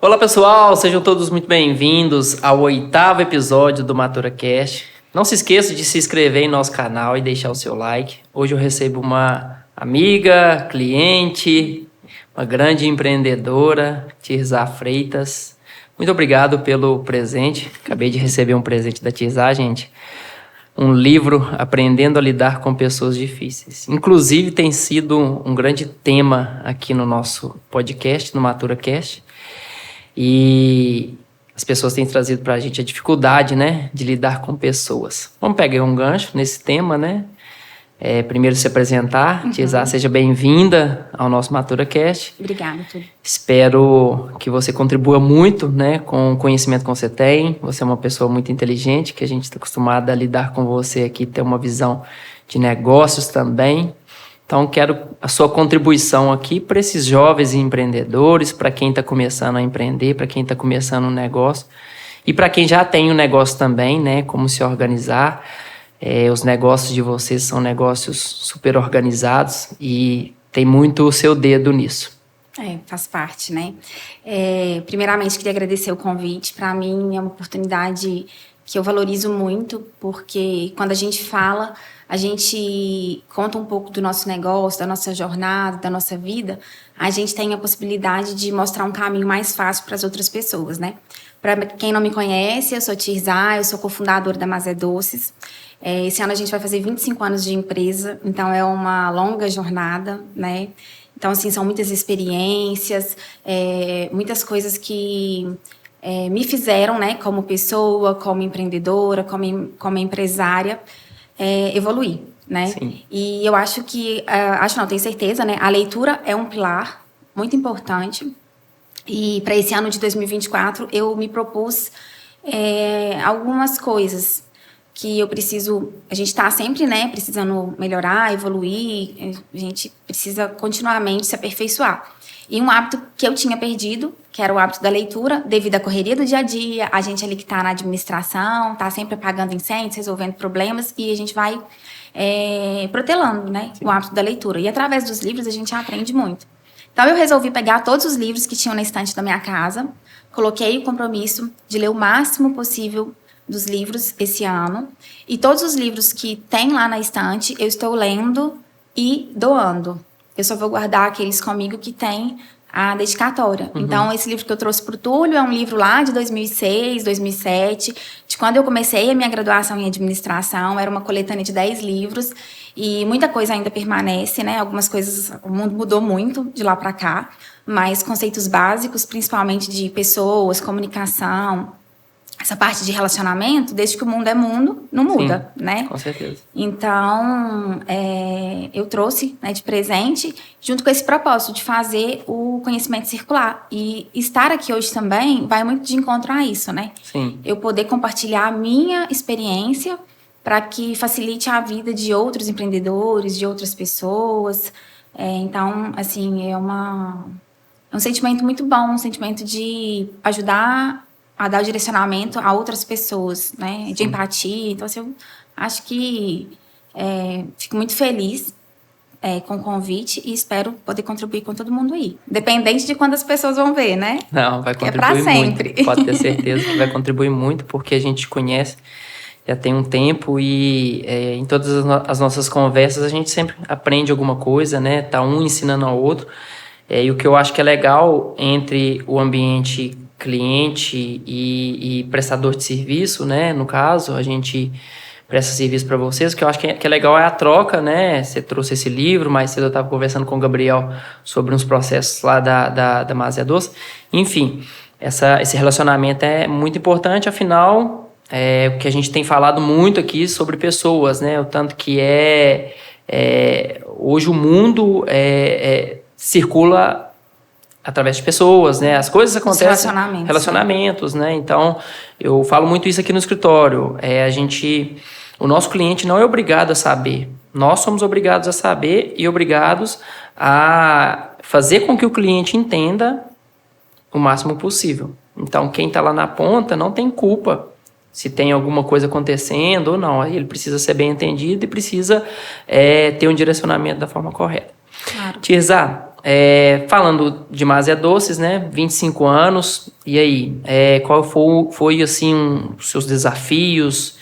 Olá pessoal, sejam todos muito bem-vindos ao 8º episódio do MaturaCast. Não se esqueça de se inscrever em nosso canal e deixar o seu like. Hoje eu recebo uma amiga, cliente, uma grande empreendedora, Tirzá Freitas. Muito obrigado pelo presente. Acabei de receber um presente da Tirzá, gente. Um livro Aprendendo a Lidar com Pessoas Difíceis. Inclusive tem sido um grande tema aqui no nosso podcast, no MaturaCast. E as pessoas têm trazido para a gente a dificuldade, né, de lidar com pessoas. Vamos pegar um gancho nesse tema, né? Primeiro se apresentar. Tirzá, seja bem-vinda ao nosso MaturaCast. Obrigada, tudo. Espero que você contribua muito, né, com o conhecimento que você tem. Você é uma pessoa muito inteligente, que a gente está acostumado a lidar com você aqui, ter uma visão de negócios também. Então, quero a sua contribuição aqui para esses jovens empreendedores, para quem está começando a empreender, para quem está começando um negócio e para quem já tem um negócio também, né? Como se organizar. Os negócios de vocês são negócios super organizados e tem muito o seu dedo nisso. Faz parte, né? Primeiramente, queria agradecer o convite. Para mim, é uma oportunidade que eu valorizo muito, porque quando a gente fala, a gente conta um pouco do nosso negócio, da nossa jornada, da nossa vida, a gente tem a possibilidade de mostrar um caminho mais fácil para as outras pessoas, né? Para quem não me conhece, eu sou Tirzá, eu sou cofundadora da Mazé Doces. Esse ano a gente vai fazer 25 anos de empresa, então é uma longa jornada, né? Então, assim, são muitas experiências, muitas coisas que me fizeram, né, como pessoa, como empreendedora, como empresária, evoluir, né? Sim. E eu acho que, tenho certeza, né? A leitura é um pilar muito importante. E para esse ano de 2024, eu me propus algumas coisas que a gente está sempre, né, precisando melhorar, evoluir, a gente precisa continuamente se aperfeiçoar. E um hábito que eu tinha perdido, que era o hábito da leitura, devido à correria do dia a dia, a gente ali que está na administração, está sempre apagando incêndios, resolvendo problemas, e a gente vai protelando, né, o hábito da leitura. E através dos livros a gente aprende muito. Então eu resolvi pegar todos os livros que tinham na estante da minha casa, coloquei o compromisso de ler o máximo possível dos livros esse ano, e todos os livros que tem lá na estante eu estou lendo e doando. Eu só vou guardar aqueles comigo que tem a dedicatória. Uhum. Então, esse livro que eu trouxe para o Túlio é um livro lá de 2006, 2007, de quando eu comecei a minha graduação em administração. Era uma coletânea de 10 livros e muita coisa ainda permanece, né? Algumas coisas, o mundo mudou muito de lá para cá, mas conceitos básicos, principalmente de pessoas, comunicação, essa parte de relacionamento, desde que o mundo é mundo, não muda, Sim, né? Com certeza. Então, eu trouxe, né, de presente, junto com esse propósito de fazer o conhecimento circular. E estar aqui hoje também vai muito de encontro a isso, né? Sim. Eu poder compartilhar a minha experiência para que facilite a vida de outros empreendedores, de outras pessoas. Então, assim, é um sentimento muito bom, um sentimento de ajudar a dar o direcionamento a outras pessoas, né? De empatia. Então, assim, eu acho que fico muito feliz com o convite e espero poder contribuir com todo mundo aí. Dependente de quando as pessoas vão ver, né? Não, vai contribuir pra sempre. muito. Pode ter certeza que vai contribuir muito, porque a gente conhece já tem um tempo e em todas as nossas conversas a gente sempre aprende alguma coisa, né? Tá um ensinando ao outro. E o que eu acho que é legal entre o ambiente cliente e prestador de serviço, né? No caso, a gente presta serviço para vocês. O que eu acho que é legal é a troca, né? Você trouxe esse livro, mais cedo eu estava conversando com o Gabriel sobre uns processos lá da Mazé Doce. Enfim, esse relacionamento é muito importante, afinal, o que a gente tem falado muito aqui sobre pessoas, né? O tanto que hoje o mundo circula através de pessoas, né? As coisas acontecem... Relacionamentos, né? Então, eu falo muito isso aqui no escritório. O nosso cliente não é obrigado a saber. Nós somos obrigados a saber e obrigados a fazer com que o cliente entenda o máximo possível. Então, quem está lá na ponta não tem culpa se tem alguma coisa acontecendo ou não. Ele precisa ser bem entendido e precisa ter um direcionamento da forma correta. Claro. Tirzá, falando de Mazia Doces, né? 25 anos. E aí, qual foi assim, os seus desafios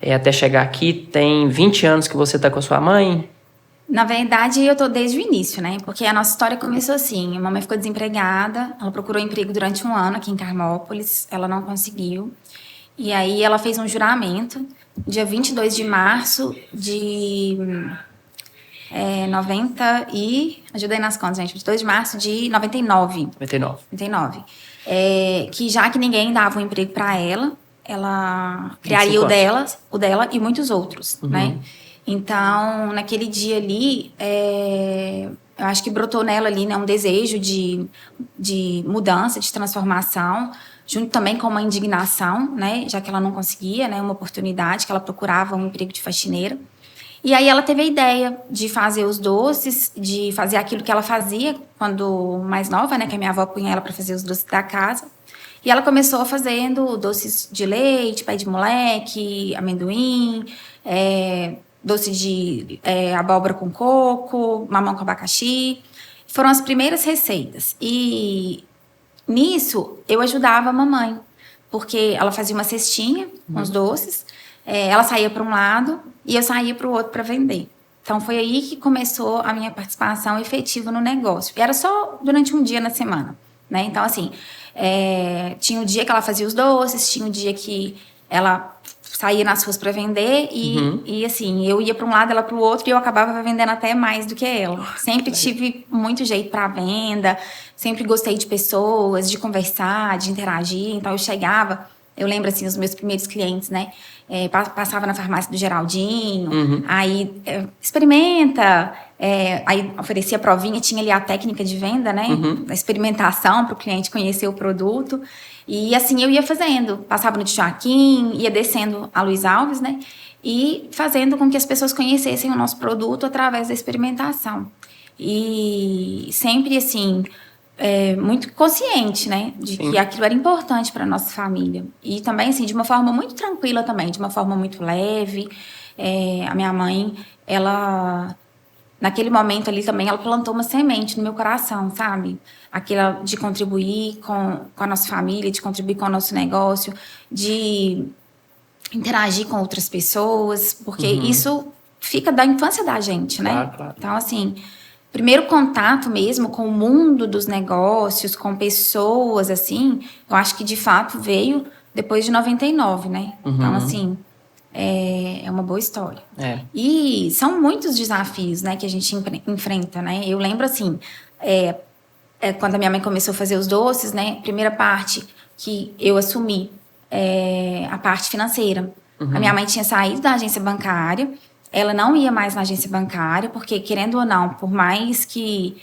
até chegar aqui? Tem 20 anos que você tá com a sua mãe? Na verdade, eu tô desde o início, né? Porque a nossa história começou assim. A mamãe ficou desempregada, ela procurou emprego durante um ano aqui em Carmópolis, ela não conseguiu. E aí ela fez um juramento, dia 22 de março de 90 e... Ajudei nas contas, gente. 22 de março de 99. 99. Que já que ninguém dava um emprego para ela criaria o dela e muitos outros, né? Então, naquele dia ali, eu acho que brotou nela ali, né, um desejo de mudança, de transformação, junto também com uma indignação, né, já que ela não conseguia, né, uma oportunidade, que ela procurava um emprego de faxineira. E aí ela teve a ideia de fazer os doces, de fazer aquilo que ela fazia quando mais nova, né, que a minha avó punha ela para fazer os doces da casa. E ela começou fazendo doces de leite, pé de moleque, amendoim, doce de abóbora com coco, mamão com abacaxi. Foram as primeiras receitas. E nisso, eu ajudava a mamãe. Porque ela fazia uma cestinha com os doces. Ela saía para um lado e eu saía para o outro para vender. Então, foi aí que começou a minha participação efetiva no negócio. E era só durante um dia na semana, né? Então, assim, tinha o dia que ela fazia os doces, tinha o dia que ela saía nas ruas para vender e assim, eu ia para um lado, ela para o outro e eu acabava vendendo até mais do que ela. Sempre tive muito jeito para venda, sempre gostei de pessoas, de conversar, de interagir. Então, eu chegava, eu lembro assim, os meus primeiros clientes, né? Passava na farmácia do Geraldinho, aí experimenta, aí oferecia provinha, tinha ali a técnica de venda, né? A experimentação para o cliente conhecer o produto. E assim eu ia fazendo, passava no Joaquim, ia descendo a Luiz Alves, né? E fazendo com que as pessoas conhecessem o nosso produto através da experimentação. E sempre assim, muito consciente, né? De que aquilo era importante para nossa família. E também, assim, de uma forma muito tranquila também, de uma forma muito leve. A minha mãe, ela... Naquele momento ali também, ela plantou uma semente no meu coração, sabe? Aquela de contribuir com a nossa família, de contribuir com o nosso negócio, de interagir com outras pessoas, porque isso fica da infância da gente, né? Claro. Então, assim, primeiro contato mesmo com o mundo dos negócios, com pessoas, assim, eu acho que de fato veio depois de 99, né? Então, assim... É uma boa história. E são muitos desafios, né, que a gente enfrenta, né? Eu lembro, assim, quando a minha mãe começou a fazer os doces, né? Primeira parte que eu assumi a parte financeira. A minha mãe tinha saído da agência bancária, ela não ia mais na agência bancária, porque, querendo ou não, por mais que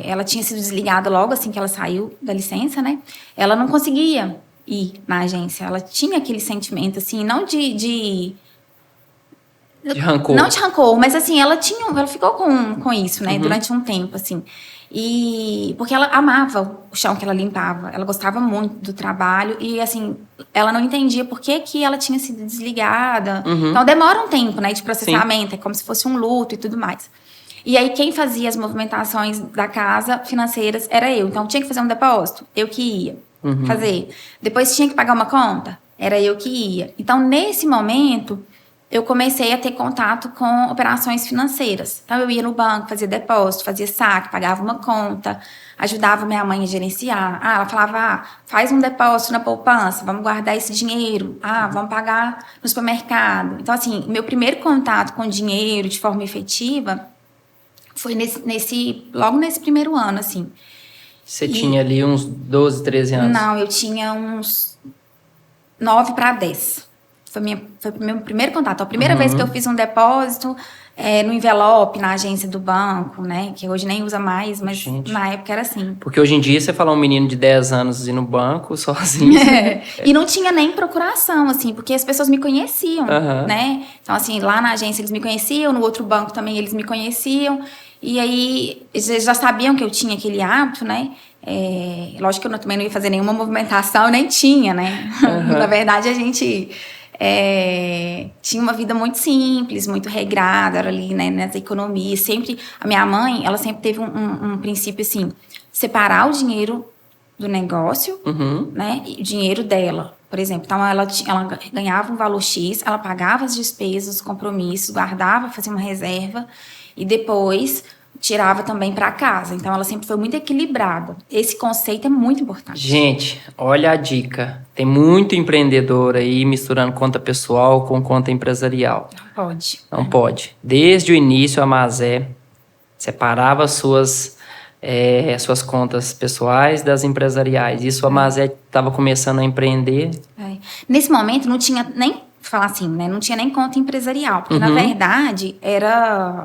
ela tinha sido desligada logo assim que ela saiu da licença, né? Ela não conseguia ir na agência. Ela tinha aquele sentimento, assim, não de rancor. Não de rancor, mas assim, ela ficou com isso, né? Durante um tempo, assim. E porque ela amava o chão que ela limpava. Ela gostava muito do trabalho. E, assim, ela não entendia por que ela tinha sido desligada. Então, demora um tempo, né? De processamento. É como se fosse um luto e tudo mais. E aí, quem fazia as movimentações da casa financeiras era eu. Então, tinha que fazer um depósito. Eu que ia fazer. Depois, tinha que pagar uma conta. Era eu que ia. Então, nesse momento... eu comecei a ter contato com operações financeiras. Então, eu ia no banco, fazia depósito, fazia saque, pagava uma conta, ajudava minha mãe a gerenciar. Ela falava, faz um depósito na poupança, vamos guardar esse dinheiro. Vamos pagar no supermercado. Então, assim, meu primeiro contato com dinheiro de forma efetiva foi logo nesse primeiro ano, assim. Você tinha ali uns 12, 13 anos? Não, eu tinha uns 9 para 10. Foi o meu primeiro contato. A primeira vez que eu fiz um depósito no envelope, na agência do banco, né? Que hoje nem usa mais, mas na época era assim. Porque hoje em dia, você fala um menino de 10 anos ir no banco sozinho. E não tinha nem procuração, assim, porque as pessoas me conheciam, né? Então, assim, lá na agência eles me conheciam, no outro banco também eles me conheciam. E aí, eles já sabiam que eu tinha aquele hábito, né? Lógico que eu também não ia fazer nenhuma movimentação, nem tinha, né? Na verdade, a gente... tinha uma vida muito simples, muito regrada, era ali, né, nessa economia. Sempre, a minha mãe, ela sempre teve um princípio assim, separar o dinheiro do negócio, né, e o dinheiro dela, por exemplo. Então, ela ganhava um valor X, ela pagava as despesas, os compromissos, guardava, fazia uma reserva e depois tirava também para casa. Então, ela sempre foi muito equilibrada. Esse conceito é muito importante. Gente, olha a dica. Tem muito empreendedor aí misturando conta pessoal com conta empresarial. Não pode. Não pode. Desde o início, a Mazé separava suas contas pessoais das empresariais. Isso a Mazé estava começando a empreender. Nesse momento, não tinha nem, falar assim, né? Não tinha nem conta empresarial. Porque, na verdade,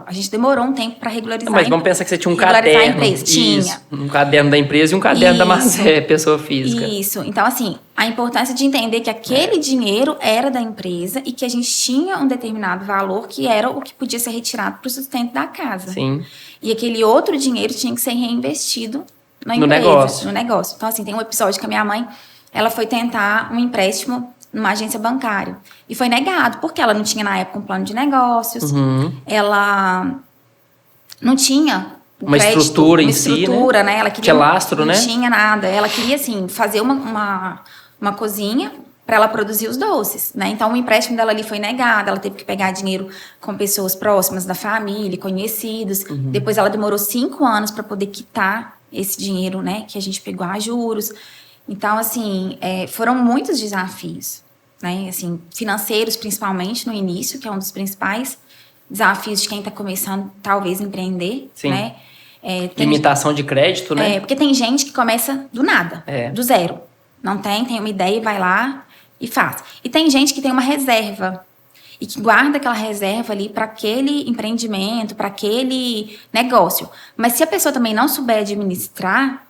a gente demorou um tempo para regularizar. Mas vamos pensar que você tinha um caderno. caderno. A empresa. Tinha. Um caderno da empresa e um caderno da Mazé, pessoa física. Isso. Então, assim, a importância de entender que aquele dinheiro era da empresa e que a gente tinha um determinado valor que era o que podia ser retirado para o sustento da casa. Sim. E aquele outro dinheiro tinha que ser reinvestido na empresa, no negócio. Então, assim, tem um episódio que a minha mãe, ela foi tentar um empréstimo numa agência bancária. E foi negado, porque ela não tinha, na época, um plano de negócios. Ela não tinha uma crédito, estrutura em si, né? Ela queria, tinha lastro, não né? Não tinha nada. Ela queria, assim, fazer uma cozinha para ela produzir os doces, né? Então, o empréstimo dela ali foi negado, ela teve que pegar dinheiro com pessoas próximas da família, conhecidos. Depois, ela demorou 5 anos para poder quitar esse dinheiro, né? Que a gente pegou a juros. Então, assim, foram muitos desafios, né? Assim, financeiros, principalmente, no início, que é um dos principais desafios de quem está começando, talvez, a empreender, Sim. né? Limitação de crédito, né? Porque tem gente que começa do nada, do zero. Não tem uma ideia e vai lá e faz. E tem gente que tem uma reserva e que guarda aquela reserva ali para aquele empreendimento, para aquele negócio. Mas se a pessoa também não souber administrar,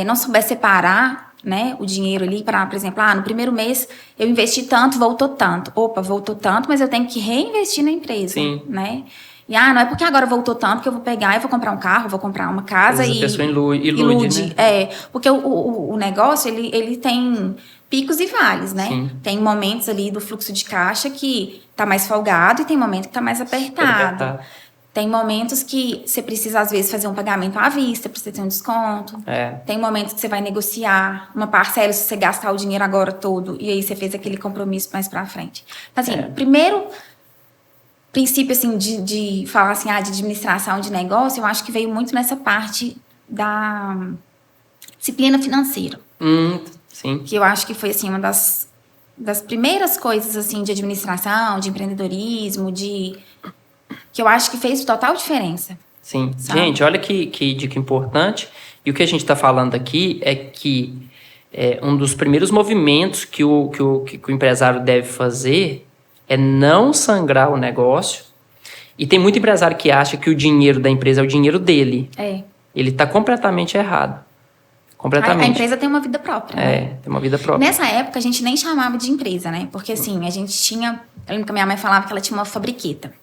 não souber separar, né, o dinheiro ali para, por exemplo, no primeiro mês eu investi tanto, voltou tanto. Opa, voltou tanto, mas eu tenho que reinvestir na empresa. Sim. Né? E não é porque agora voltou tanto que eu vou pegar e vou comprar um carro, vou comprar uma casa a pessoa ilude, né? Porque o negócio, ele tem picos e vales, né? Sim. Tem momentos ali do fluxo de caixa que tá mais folgado e tem momento que tá mais apertado. Tem momentos que você precisa, às vezes, fazer um pagamento à vista, precisa ter um desconto. Tem momentos que você vai negociar uma parcela se você gastar o dinheiro agora todo e aí você fez aquele compromisso mais pra frente. Então, assim, primeiro princípio, assim, de falar assim, de administração de negócio, eu acho que veio muito nessa parte da disciplina financeira. Sim. Que eu acho que foi, assim, uma das primeiras coisas, assim, de administração, de empreendedorismo, que eu acho que fez total diferença. Sim. Sabe? Gente, olha que dica importante. E o que a gente está falando aqui é que um dos primeiros movimentos que o empresário deve fazer é não sangrar o negócio. E tem muito empresário que acha que o dinheiro da empresa é o dinheiro dele. Ele está completamente errado. Completamente. A empresa tem uma vida própria, né? Tem uma vida própria. Nessa época, a gente nem chamava de empresa, né? Porque, assim, a gente tinha... Eu lembro que a minha mãe falava que ela tinha uma fabriqueta.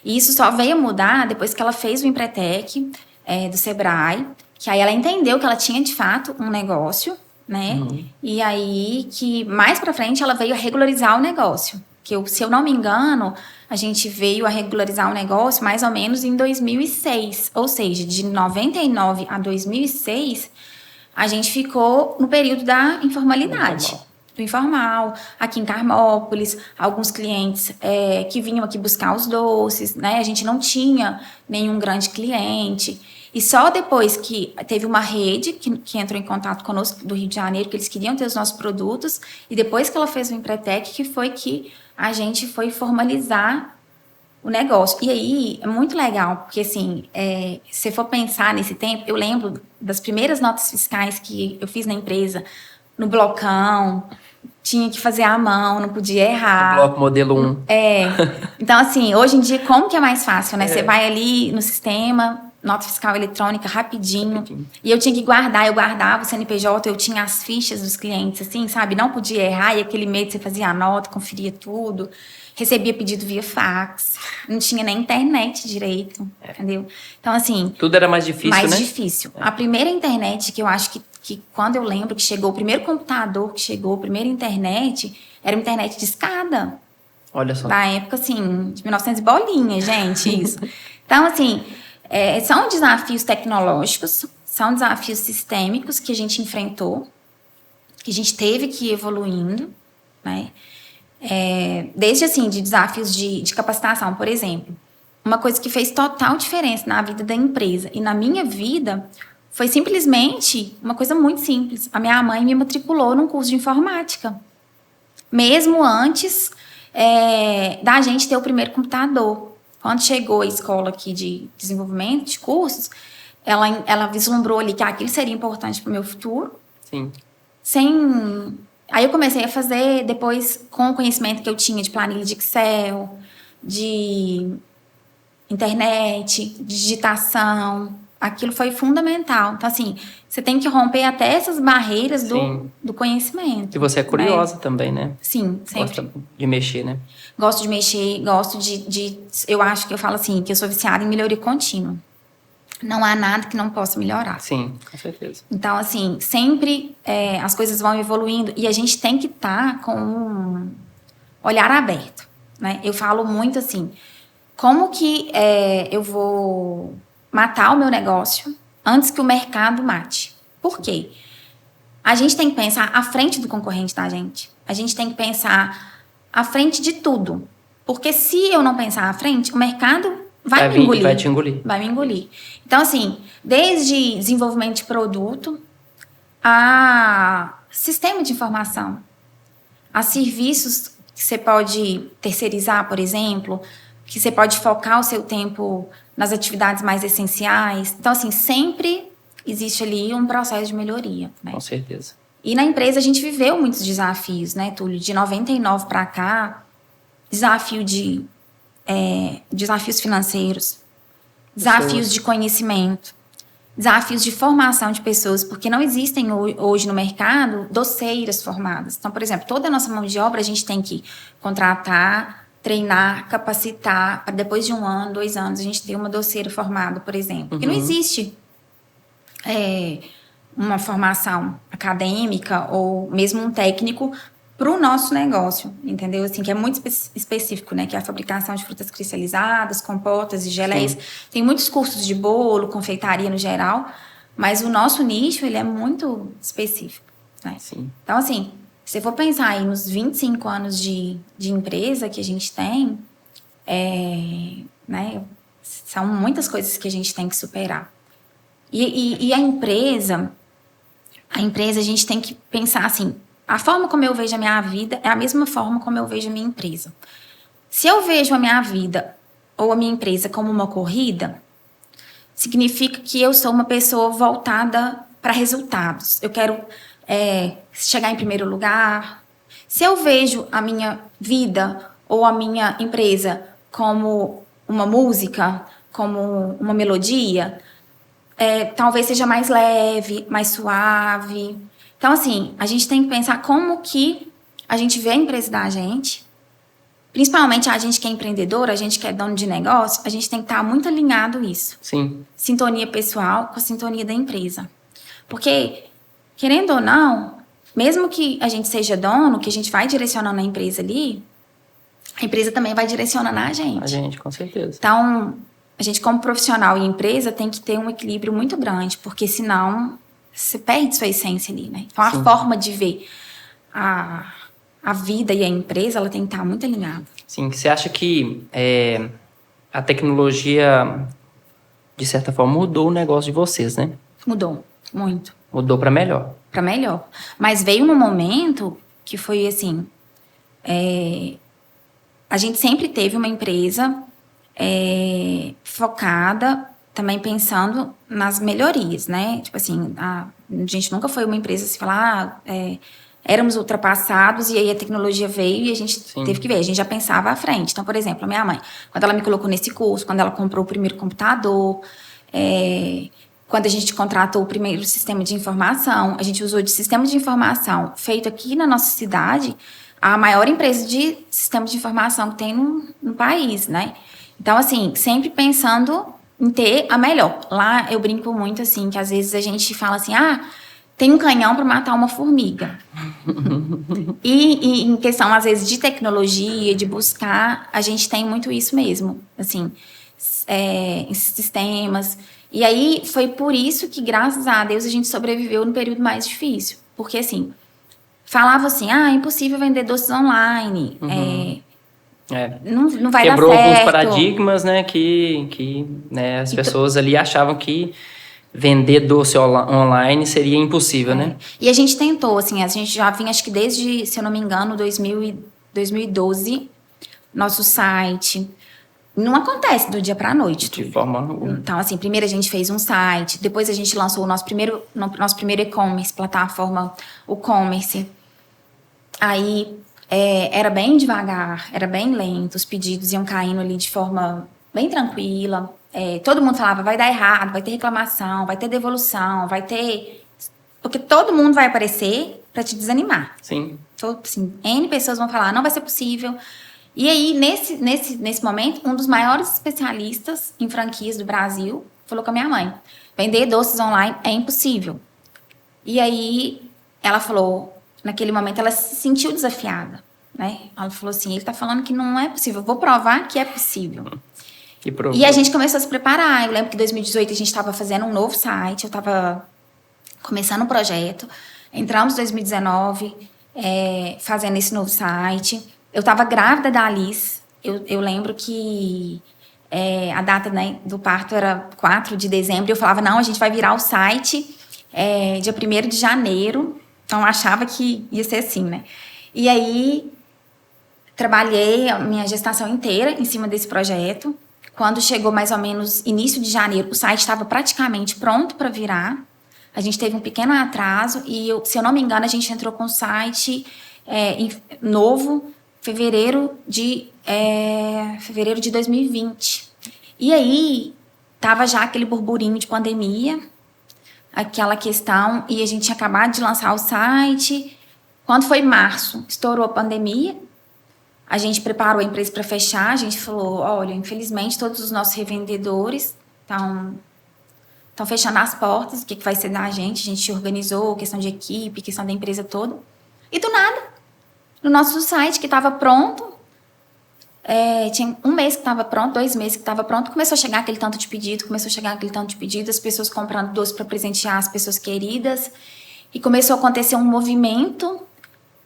E isso só veio mudar depois que ela fez o Empretec do Sebrae. Que aí ela entendeu que ela tinha, de fato, um negócio, né? E aí, que mais pra frente, ela veio a regularizar o negócio. Se eu não me engano, a gente veio a regularizar o negócio mais ou menos em 2006. Ou seja, de 99 a 2006, a gente ficou no período da informalidade. Do informal, aqui em Carmópolis, alguns clientes que vinham aqui buscar os doces, né? A gente não tinha nenhum grande cliente. E só depois que teve uma rede que entrou em contato conosco do Rio de Janeiro, que eles queriam ter os nossos produtos, e depois que ela fez o Empretec, que foi que a gente foi formalizar o negócio. E aí, é muito legal, porque assim, se for pensar nesse tempo, eu lembro das primeiras notas fiscais que eu fiz na empresa, no blocão, tinha que fazer à mão, não podia errar. O bloco modelo 1. Então, assim, hoje em dia, como que é mais fácil, né? Você vai ali no sistema, nota fiscal eletrônica, rapidinho. E eu tinha que guardar, eu guardava o CNPJ, eu tinha as fichas dos clientes, assim, sabe? Não podia errar, e aquele mês você fazia a nota, conferia tudo. Recebia pedido via fax. Não tinha nem internet direito, entendeu? Então, assim... Tudo era mais difícil, né? Mais difícil. A primeira internet que eu acho que que quando eu lembro que chegou o primeiro computador, que chegou a primeira internet, era uma internet de escada. Olha só. Da época, assim, de 1900 e bolinha, gente, isso. Então, assim, são desafios tecnológicos, são desafios sistêmicos que a gente enfrentou, que a gente teve que ir evoluindo, né? Desde, assim, de desafios de capacitação, por exemplo. Uma coisa que fez total diferença na vida da empresa e na minha vida foi simplesmente uma coisa muito simples. A minha mãe me matriculou num curso de informática. Mesmo antes da gente ter o primeiro computador. Quando chegou a escola aqui de desenvolvimento de cursos, ela vislumbrou ali que aquilo seria importante para o meu futuro. Sim. Aí eu comecei a fazer, depois, com o conhecimento que eu tinha de planilha de Excel, de internet, de digitação, aquilo foi fundamental. Então, assim, você tem que romper até essas barreiras do conhecimento. E você é curiosa também, né? Sim, sempre. Gosta de mexer, né? Gosto de mexer, gosto eu acho que eu falo assim, que eu sou viciada em melhoria contínua. Não há nada que não possa melhorar. Sim, com certeza. Então, assim, sempre as coisas vão evoluindo e a gente tem que estar com um olhar aberto, né? Eu falo muito assim, como que eu vou matar o meu negócio antes que o mercado mate? Por quê? A gente tem que pensar à frente do concorrente da gente. A gente tem que pensar à frente de tudo. Porque se eu não pensar à frente, o mercado vai me engolir. Vai te engolir. Vai me engolir. Então, assim, desde desenvolvimento de produto a sistema de informação, a serviços que você pode terceirizar, por exemplo, que você pode focar o seu tempo nas atividades mais essenciais. Então, assim, sempre existe ali um processo de melhoria, né? Com certeza. E na empresa a gente viveu muitos desafios, né, Túlio? De 99 para cá, desafios financeiros, desafios de conhecimento, desafios de formação de pessoas, porque não existem hoje no mercado doceiras formadas. Então, por exemplo, toda a nossa mão de obra a gente tem que contratar, treinar, capacitar, para depois de 1 ano, 2 anos, a gente ter uma doceira formada, por exemplo. Porque não existe uma formação acadêmica ou mesmo um técnico para o nosso negócio, entendeu? Assim, que é muito específico, né? Que é a fabricação de frutas cristalizadas, compotas e geleias. Sim. Tem muitos cursos de bolo, confeitaria no geral, mas o nosso nicho, ele é muito específico, né? Sim. Então, assim, se for pensar aí nos 25 anos de empresa que a gente tem, né? São muitas coisas que a gente tem que superar. E a empresa, a gente tem que pensar assim, a forma como eu vejo a minha vida é a mesma forma como eu vejo a minha empresa. Se eu vejo a minha vida ou a minha empresa como uma corrida, significa que eu sou uma pessoa voltada para resultados. Eu quero chegar em primeiro lugar. Se eu vejo a minha vida ou a minha empresa como uma música, como uma melodia, talvez seja mais leve, mais suave. Então, assim, a gente tem que pensar como que a gente vê a empresa da gente, principalmente a gente que é empreendedor, a gente que é dono de negócio, a gente tem que estar muito alinhado isso. Sim. Sintonia pessoal com a sintonia da empresa. Porque, querendo ou não, mesmo que a gente seja dono, que a gente vai direcionando a empresa ali, a empresa também vai direcionando a gente. A gente, com certeza. Então, a gente como profissional e empresa tem que ter um equilíbrio muito grande, porque senão você perde sua essência ali, né? Então, a forma de ver a vida e a empresa, ela tem que estar muito alinhada. Sim, você acha que a tecnologia, de certa forma, mudou o negócio de vocês, né? Mudou, muito. Mudou para melhor. Para melhor. Mas veio num momento que foi assim, a gente sempre teve uma empresa focada, também pensando nas melhorias, né? Tipo assim, a gente nunca foi uma empresa se falar, éramos ultrapassados e aí a tecnologia veio e a gente teve que ver, a gente já pensava à frente. Então, por exemplo, a minha mãe, quando ela me colocou nesse curso, quando ela comprou o primeiro computador, quando a gente contratou o primeiro sistema de informação, a gente usou de sistema de informação feito aqui na nossa cidade, a maior empresa de sistema de informação que tem no país, né? Então, assim, sempre pensando em ter a melhor. Lá eu brinco muito, assim, que às vezes a gente fala assim, tem um canhão para matar uma formiga. E em questão, às vezes, de tecnologia, de buscar, a gente tem muito isso mesmo, assim, esses sistemas. E aí, foi por isso que, graças a Deus, a gente sobreviveu no período mais difícil. Porque, assim, falava assim, é impossível vender doces online, não vai dar certo. Quebrou alguns paradigmas, né, que né, as pessoas ali achavam que vender doce online seria impossível, né? E a gente tentou, assim, a gente já vinha, acho que desde, se eu não me engano, 2012, nosso site. Não acontece do dia para a noite. De forma alguma. Então, assim, primeiro a gente fez um site, depois a gente lançou o nosso primeiro e-commerce, plataforma, o commerce. Aí, era bem devagar, era bem lento, os pedidos iam caindo ali de forma bem tranquila. Todo mundo falava, vai dar errado, vai ter reclamação, vai ter devolução, vai ter... Porque todo mundo vai aparecer para te desanimar. Sim. Assim, N pessoas vão falar, não vai ser possível. E aí, nesse momento, um dos maiores especialistas em franquias do Brasil falou com a minha mãe, vender doces online é impossível. E aí, ela falou, naquele momento, ela se sentiu desafiada, né? Ela falou assim, ele tá falando que não é possível, eu vou provar que é possível. E a gente começou a se preparar. Eu lembro que em 2018 a gente estava fazendo um novo site, eu estava começando um projeto. Entramos em 2019 fazendo esse novo site. Eu estava grávida da Alice. Eu lembro que a data, né, do parto era 4 de dezembro. E eu falava, não, a gente vai virar o site dia 1º de janeiro. Então, eu achava que ia ser assim, né? E aí, trabalhei a minha gestação inteira em cima desse projeto. Quando chegou mais ou menos início de janeiro, o site estava praticamente pronto para virar. A gente teve um pequeno atraso e, se eu não me engano, a gente entrou com o site novo fevereiro de 2020. E aí, tava já aquele burburinho de pandemia, aquela questão, e a gente tinha acabado de lançar o site. Quando foi março, estourou a pandemia. A gente preparou a empresa para fechar. A gente falou, olha, infelizmente, todos os nossos revendedores estão fechando as portas. O que vai ser da gente? A gente organizou questão de equipe, questão da empresa toda. E do nada, no nosso site, que estava pronto, tinha 1 mês que estava pronto, 2 meses que estava pronto, começou a chegar aquele tanto de pedido, as pessoas comprando doce para presentear as pessoas queridas. E começou a acontecer um movimento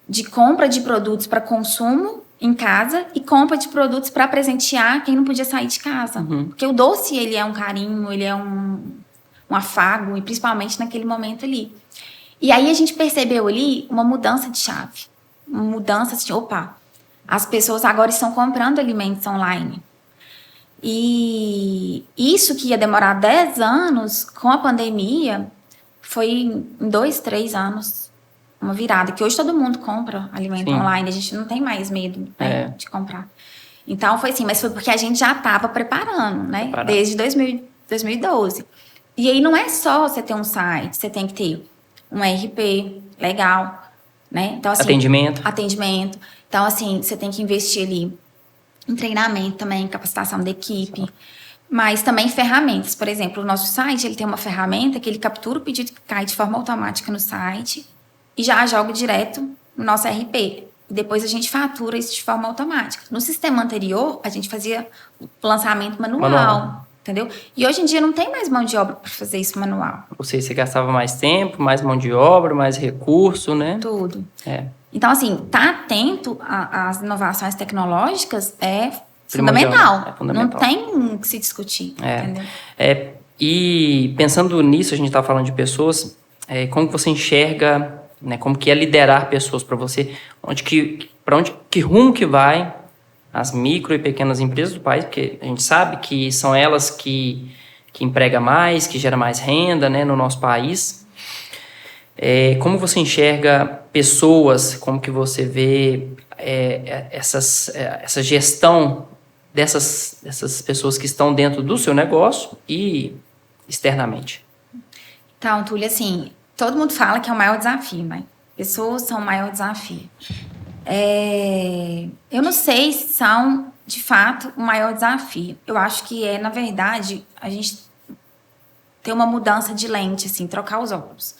de compra de produtos para consumo em casa e compra de produtos para presentear quem não podia sair de casa. Porque o doce, ele é um carinho, ele é um afago, e principalmente naquele momento ali. E aí a gente percebeu ali uma mudança de chave. Uma mudança assim, opa, as pessoas agora estão comprando alimentos online. E isso que ia demorar 10 anos, com a pandemia, foi em 2, 3 anos. Uma virada, que hoje todo mundo compra alimento online, a gente não tem mais medo, né, de comprar. Então, foi assim, mas foi porque a gente já estava preparando, né, desde 2012. E aí, não é só você ter um site, você tem que ter um ERP legal, né? Então, assim, atendimento. Então, assim, você tem que investir ali em treinamento também, capacitação da equipe, mas também ferramentas. Por exemplo, o nosso site, ele tem uma ferramenta que ele captura o pedido que cai de forma automática no site e já joga direto no nosso ERP. E depois a gente fatura isso de forma automática. No sistema anterior, a gente fazia o lançamento manual. Entendeu? E hoje em dia não tem mais mão de obra para fazer isso manual. Ou seja, você gastava mais tempo, mais mão de obra, mais recurso, né? Tudo. Então, assim, tá atento às inovações tecnológicas é fundamental. Não tem que se discutir, entendeu? E pensando nisso, a gente está falando de pessoas, como que você enxerga, né, como que é liderar pessoas para você? Que rumo que vai as micro e pequenas empresas do país, porque a gente sabe que são elas que empregam mais, que geram mais renda, né, no nosso país. Como você enxerga pessoas, como que você vê essa gestão dessas pessoas que estão dentro do seu negócio e externamente? Então, Túlio, assim, todo mundo fala que é o maior desafio, né? Pessoas são o maior desafio. Eu não sei se são, de fato, o maior desafio. Eu acho que na verdade, a gente ter uma mudança de lente, assim, trocar os óculos.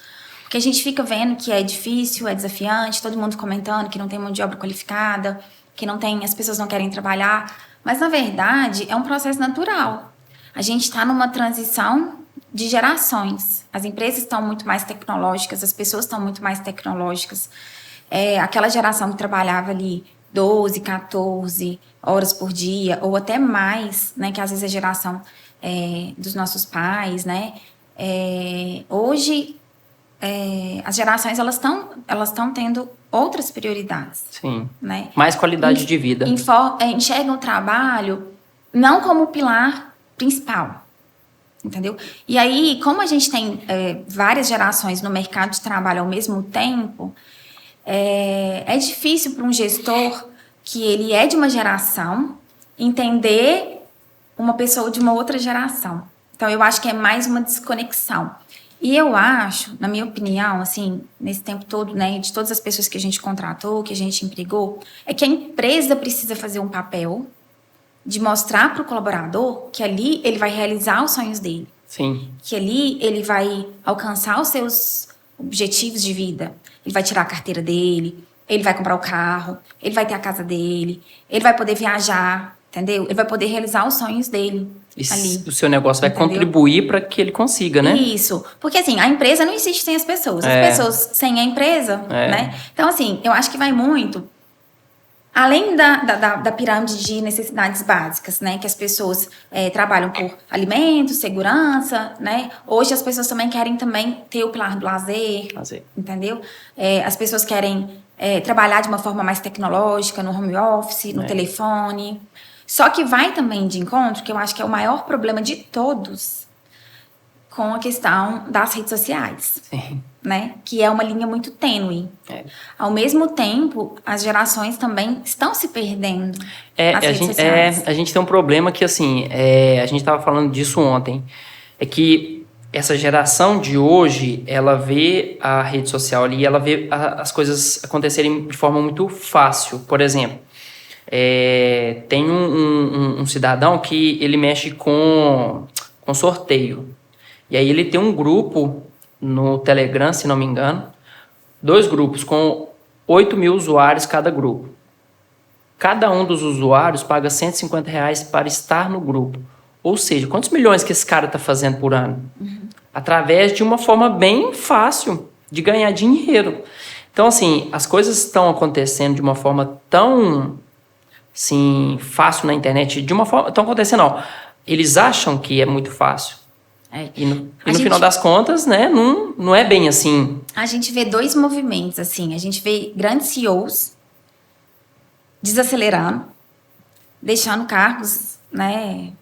Porque a gente fica vendo que é difícil, é desafiante, todo mundo comentando que não tem mão de obra qualificada, que não tem, as pessoas não querem trabalhar. Mas, na verdade, é um processo natural. A gente está numa transição de gerações. As empresas estão muito mais tecnológicas, as pessoas estão muito mais tecnológicas. Aquela geração que trabalhava ali 12, 14 horas por dia, ou até mais, né, que às vezes é a geração dos nossos pais, né? Hoje, as gerações elas estão tendo outras prioridades. Sim. Né? Mais qualidade de vida. Enxergam o trabalho não como o pilar principal. Entendeu? E aí, como a gente tem várias gerações no mercado de trabalho ao mesmo tempo, é difícil para um gestor que ele é de uma geração entender uma pessoa de uma outra geração. Então, eu acho que é mais uma desconexão. E eu acho, na minha opinião, assim, nesse tempo todo, né, de todas as pessoas que a gente contratou, que a gente empregou, é que a empresa precisa fazer um papel de mostrar para o colaborador que ali ele vai realizar os sonhos dele. Sim. Que ali ele vai alcançar os seus objetivos de vida. Ele vai tirar a carteira dele, ele vai comprar o carro, ele vai ter a casa dele, ele vai poder viajar, entendeu? Ele vai poder realizar os sonhos dele ali. O seu negócio vai contribuir para que ele consiga, né? Isso. Porque, assim, a empresa não existe sem as pessoas. As pessoas sem a empresa, né? Então, assim, eu acho que vai muito... Além da pirâmide de necessidades básicas, né? Que as pessoas trabalham por alimentos, segurança, né? Hoje as pessoas também querem ter o pilar do lazer. Entendeu? As pessoas querem trabalhar de uma forma mais tecnológica, no home office, no telefone. Só que vai também de encontro, que eu acho que é o maior problema de todos, com a questão das redes sociais. Sim. Né? Que é uma linha muito tênue. Ao mesmo tempo, as gerações também estão se perdendo nas redes sociais. A gente tem um problema que, assim, a gente estava falando disso ontem, é que essa geração de hoje, ela vê a rede social ali, ela vê as coisas acontecerem de forma muito fácil. Por exemplo, tem um cidadão que ele mexe com sorteio. E aí ele tem um grupo no Telegram, se não me engano, 2 grupos com 8 mil usuários cada grupo. Cada um dos usuários paga R$150 para estar no grupo. Ou seja, quantos milhões que esse cara está fazendo por ano? Através de uma forma bem fácil de ganhar dinheiro. Então, assim, as coisas estão acontecendo de uma forma tão, assim, fácil na internet. De uma forma... Estão acontecendo, ó. Eles acham que é muito fácil. E no final das contas, né, não é bem assim. A gente vê 2 movimentos, assim. A gente vê grandes CEOs desacelerando, deixando cargos, né,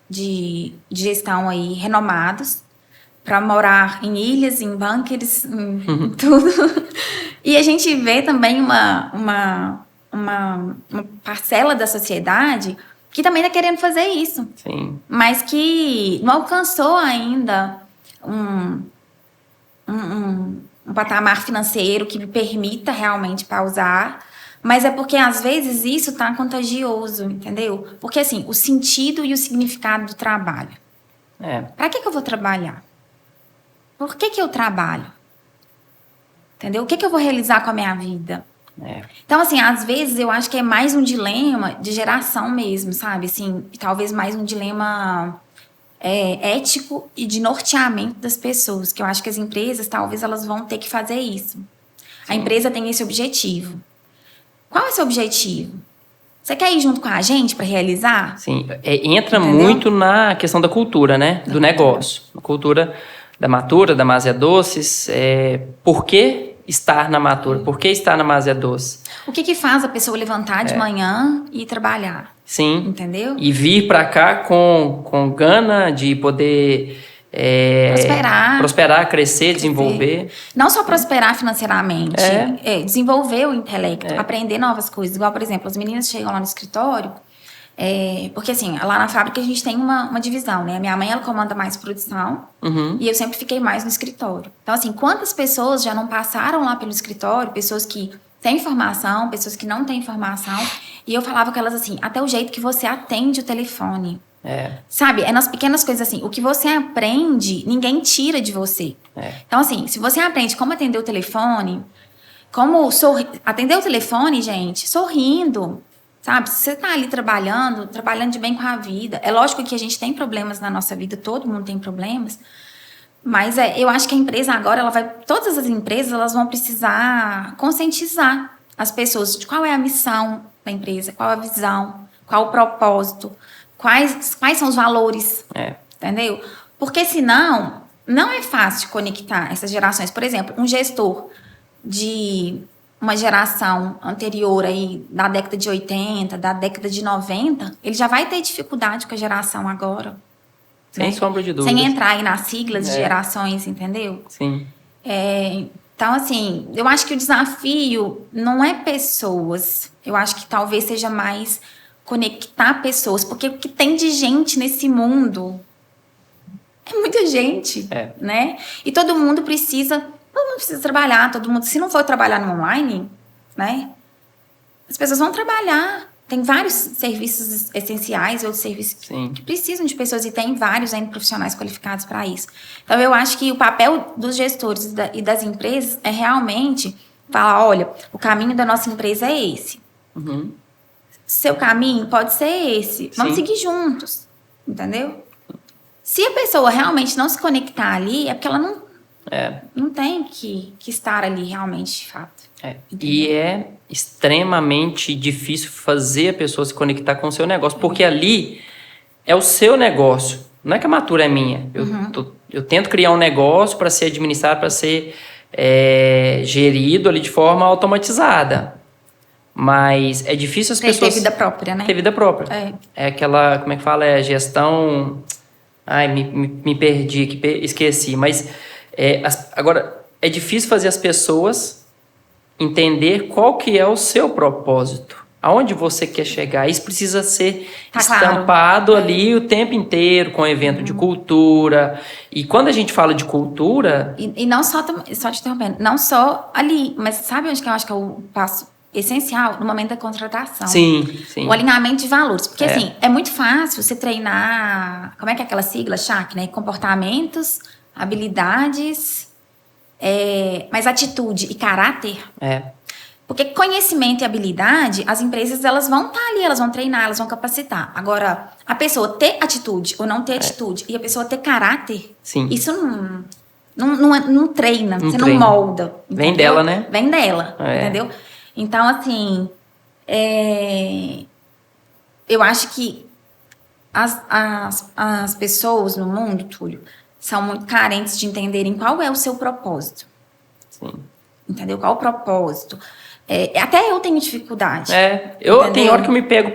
de gestão aí renomados para morar em ilhas, em bunkers, em tudo. E a gente vê também uma parcela da sociedade que também está querendo fazer isso. Sim. Mas que não alcançou ainda um patamar financeiro que me permita realmente pausar. Mas é porque, às vezes, isso tá contagioso, entendeu? Porque, assim, o sentido e o significado do trabalho. Para que eu vou trabalhar? Por que eu trabalho? Entendeu? O que eu vou realizar com a minha vida? Então, assim, às vezes eu acho que é mais um dilema de geração mesmo, sabe? Assim, talvez mais um dilema ético e de norteamento das pessoas, que eu acho que as empresas, talvez, elas vão ter que fazer isso. Sim. A empresa tem esse objetivo. Qual é o seu objetivo? Você quer ir junto com a gente para realizar? Sim, entra muito na questão da cultura, né? Do negócio. A cultura da Matura, da Mazia Doces. Por que estar na Matura? Por que estar na Mazia Doce? O que faz a pessoa levantar de manhã e ir trabalhar? Sim. Entendeu? E vir para cá com gana de poder prosperar, crescer, desenvolver. Não só prosperar financeiramente, desenvolver o intelecto, aprender novas coisas. Igual, por exemplo, as meninas chegam lá no escritório, porque assim, lá na fábrica a gente tem uma divisão, né? A minha mãe, ela comanda mais produção e eu sempre fiquei mais no escritório. Então, assim, quantas pessoas já não passaram lá pelo escritório, pessoas que têm informação, pessoas que não têm informação, e eu falava com elas assim, até o jeito que você atende o telefone. Sabe? É nas pequenas coisas assim. O que você aprende, ninguém tira de você. Então, assim, se você aprende como atender o telefone, como atender o telefone, gente, sorrindo, sabe? Se você tá ali trabalhando de bem com a vida. É lógico que a gente tem problemas na nossa vida, todo mundo tem problemas. Mas eu acho que a empresa agora, todas as empresas, elas vão precisar conscientizar as pessoas de qual é a missão da empresa, qual a visão, qual o propósito, quais são os valores, entendeu? Porque senão, não é fácil conectar essas gerações. Por exemplo, um gestor de uma geração anterior aí, da década de 80, da década de 90, ele já vai ter dificuldade com a geração agora. Sem sombra de dúvida. Sem entrar aí nas siglas de gerações, entendeu? Sim. Então, assim, eu acho que o desafio não é pessoas. Eu acho que talvez seja mais conectar pessoas. Porque o que tem de gente nesse mundo é muita gente, né? E todo mundo precisa trabalhar, todo mundo. Se não for trabalhar no online, né? As pessoas vão trabalhar. Tem vários serviços essenciais, outros serviços que precisam de pessoas, e tem vários ainda profissionais qualificados para isso. Então, eu acho que o papel dos gestores e das empresas é realmente falar, olha, o caminho da nossa empresa é esse. Seu caminho pode ser esse. Vamos seguir juntos, entendeu? Se a pessoa realmente não se conectar ali, é porque ela não tem que estar ali realmente, de fato. E é extremamente difícil fazer a pessoa se conectar com o seu negócio, porque ali é o seu negócio. Não é que a Matura é minha. Eu tento criar um negócio para ser administrado, para ser gerido ali de forma automatizada. Mas é difícil as pessoas... Ter vida própria, né? Ter vida própria. É aquela, como é que fala? É gestão... Ai, me perdi aqui, esqueci. Mas agora, é difícil fazer as pessoas entender qual que é o seu propósito. Aonde você quer chegar. Isso precisa ser estampado ali o tempo inteiro, com evento de cultura. E quando a gente fala de cultura... E não só te interrompendo, não só ali, mas sabe onde que eu acho que é o passo essencial? No momento da contratação. Sim. O alinhamento de valores. Porque, assim, é muito fácil você treinar... Como é que é aquela sigla, CHAC, né? Comportamentos, habilidades... mas atitude e caráter. Porque conhecimento e habilidade, as empresas elas vão estar ali, elas vão treinar, elas vão capacitar. Agora, a pessoa ter atitude ou não ter atitude e a pessoa ter caráter, isso não treina, você não molda. Entendeu? Vem dela, né? Vem dela, entendeu? Então, assim, eu acho que as pessoas no mundo, Túlio, são muito carentes de entenderem qual é o seu propósito. Entendeu? Qual o propósito? Até eu tenho dificuldade. Tem hora que eu me pego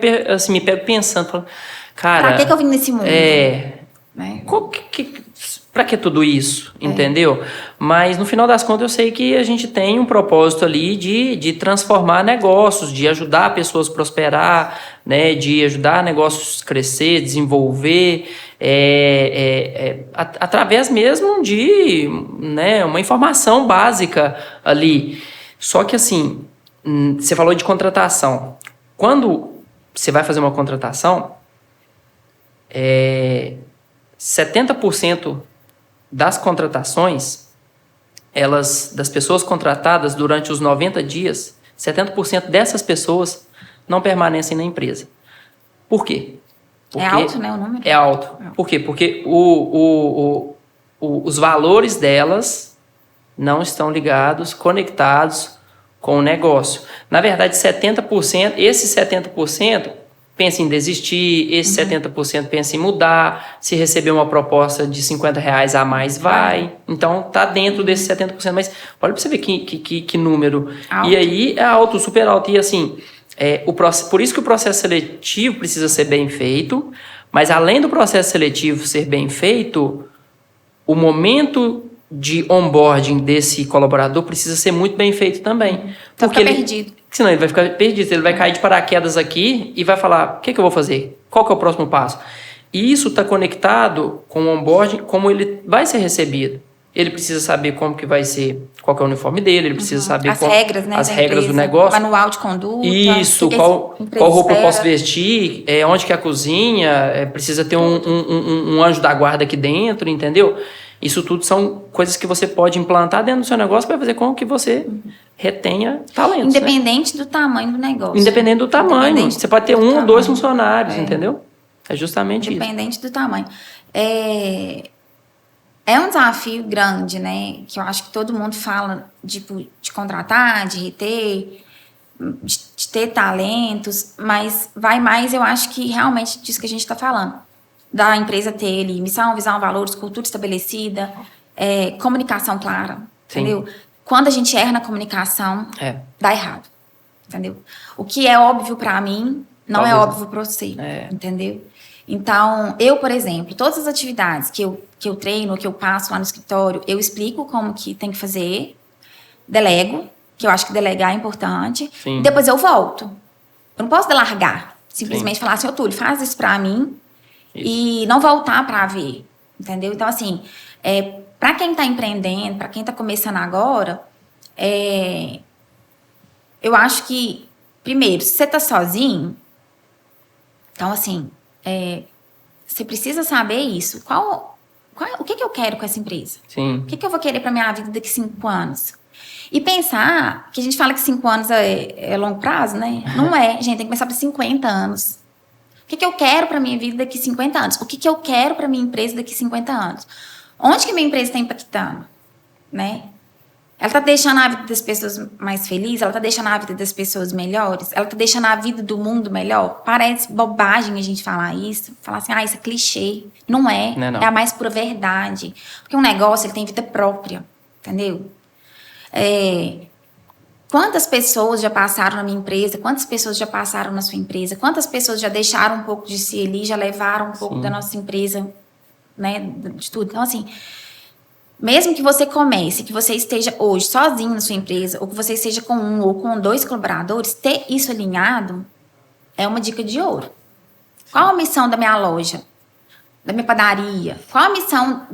pensando, falo, cara... Pra que eu vim nesse mundo? Né? Pra que tudo isso? Entendeu? Mas no final das contas eu sei que a gente tem um propósito ali de transformar negócios, de ajudar pessoas a prosperar, né? De ajudar negócios a crescer, desenvolver, através mesmo de, né, uma informação básica ali. Só que assim, você falou de contratação. Quando você vai fazer uma contratação, 70% das contratações, das pessoas contratadas durante os 90 dias, 70% dessas pessoas não permanecem na empresa. Por quê? Porque é alto, né, o número? É alto. Por quê? Porque os valores delas não estão ligados, conectados com o negócio. Na verdade, 70%, esses 70% pensa em desistir, esse 70% pensa em mudar, se receber uma proposta de R$50 a mais, vai. Então, tá dentro desses 70%, mas olha pra você ver que número. Alto. E aí, é alto, super alto. E assim, por isso que o processo seletivo precisa ser bem feito, mas além do processo seletivo ser bem feito, o momento de onboarding desse colaborador precisa ser muito bem feito também. Porque ele perdido. Senão ele vai ficar perdido, ele vai cair de paraquedas aqui e vai falar, o que eu vou fazer? Qual que é o próximo passo? E isso está conectado com o onboarding, como ele vai ser recebido. ele precisa saber como que vai ser, qual que é o uniforme dele, ele precisa saber as regras, né, as da regras do empresa, negócio. manual de conduta. Isso, que qual a empresa roupa eu espera. posso vestir, onde que é a cozinha, precisa ter um anjo da guarda aqui dentro, entendeu? Isso tudo são coisas que você pode implantar dentro do seu negócio para fazer com que você retenha talentos. Independente do tamanho do negócio. Independente do tamanho. Independente Você pode ter do 1 ou tamanho. 2 funcionários, entendeu? É justamente isso. Independente do tamanho. É um desafio grande, né? Que eu acho que todo mundo fala de contratar, de reter, de ter talentos, mas vai mais, eu acho que realmente disso que a gente está falando. Da empresa ter ali missão, visão, valores, cultura estabelecida, comunicação clara, Sim. entendeu? Quando a gente erra na comunicação, dá errado, entendeu? O que é óbvio para mim, não Talvez é óbvio para você, entendeu? Então, eu, por exemplo, todas as atividades que eu treino, que eu passo lá no escritório, eu explico como que tem que fazer, delego, que eu acho que delegar é importante, Sim. e depois eu volto. Eu não posso largar, simplesmente falar assim, ô Túlio, faz isso pra mim, e não voltar pra ver, entendeu? Então, assim, pra quem tá empreendendo, pra quem tá começando agora, eu acho que, primeiro, se você tá sozinho, então, assim, você precisa saber isso. O que eu quero com essa empresa? Sim. O que eu vou querer para minha vida daqui 5 anos? E pensar, que a gente fala que 5 anos é longo prazo, né? Não é, gente, tem que pensar para 50 anos. O que eu quero para minha vida daqui 50 anos? O que eu quero para minha empresa daqui 50 anos? Onde que minha empresa está impactando? Né? Ela está deixando a vida das pessoas mais felizes? Ela está deixando a vida das pessoas melhores? Ela está deixando a vida do mundo melhor? Parece bobagem a gente falar isso. Falar assim, isso é clichê. Não é. Não. É a mais pura verdade. Porque um negócio, ele tem vida própria. Entendeu? Quantas pessoas já passaram na minha empresa? Quantas pessoas já passaram na sua empresa? Quantas pessoas já deixaram um pouco de si ali? Já levaram um pouco da nossa empresa, né? De tudo. Então, assim... Mesmo que você comece, que você esteja hoje sozinho na sua empresa, ou que você esteja com 1 ou com 2 colaboradores, ter isso alinhado é uma dica de ouro. Qual a missão da minha loja? Da minha padaria? Qual a missão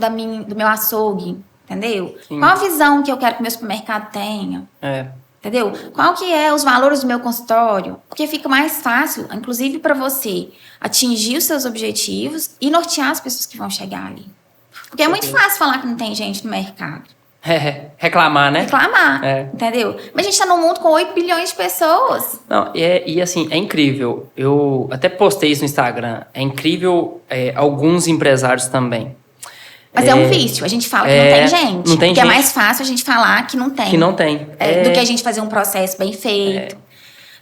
do meu açougue? Entendeu? Sim. Qual a visão que eu quero que o meu supermercado tenha? Entendeu? Qual que é os valores do meu consultório? Porque fica mais fácil, inclusive para você, atingir os seus objetivos e nortear as pessoas que vão chegar ali. Porque é muito fácil falar que não tem gente no mercado. Reclamar, né? Reclamar, entendeu? Mas a gente tá num mundo com 8 bilhões de pessoas. Não, e assim, é incrível. Eu até postei isso no Instagram. É incrível alguns empresários também. Mas é um vício. A gente fala que não tem gente. Não tem porque gente. É mais fácil a gente falar que não tem. Que não tem. Do que a gente fazer um processo bem feito.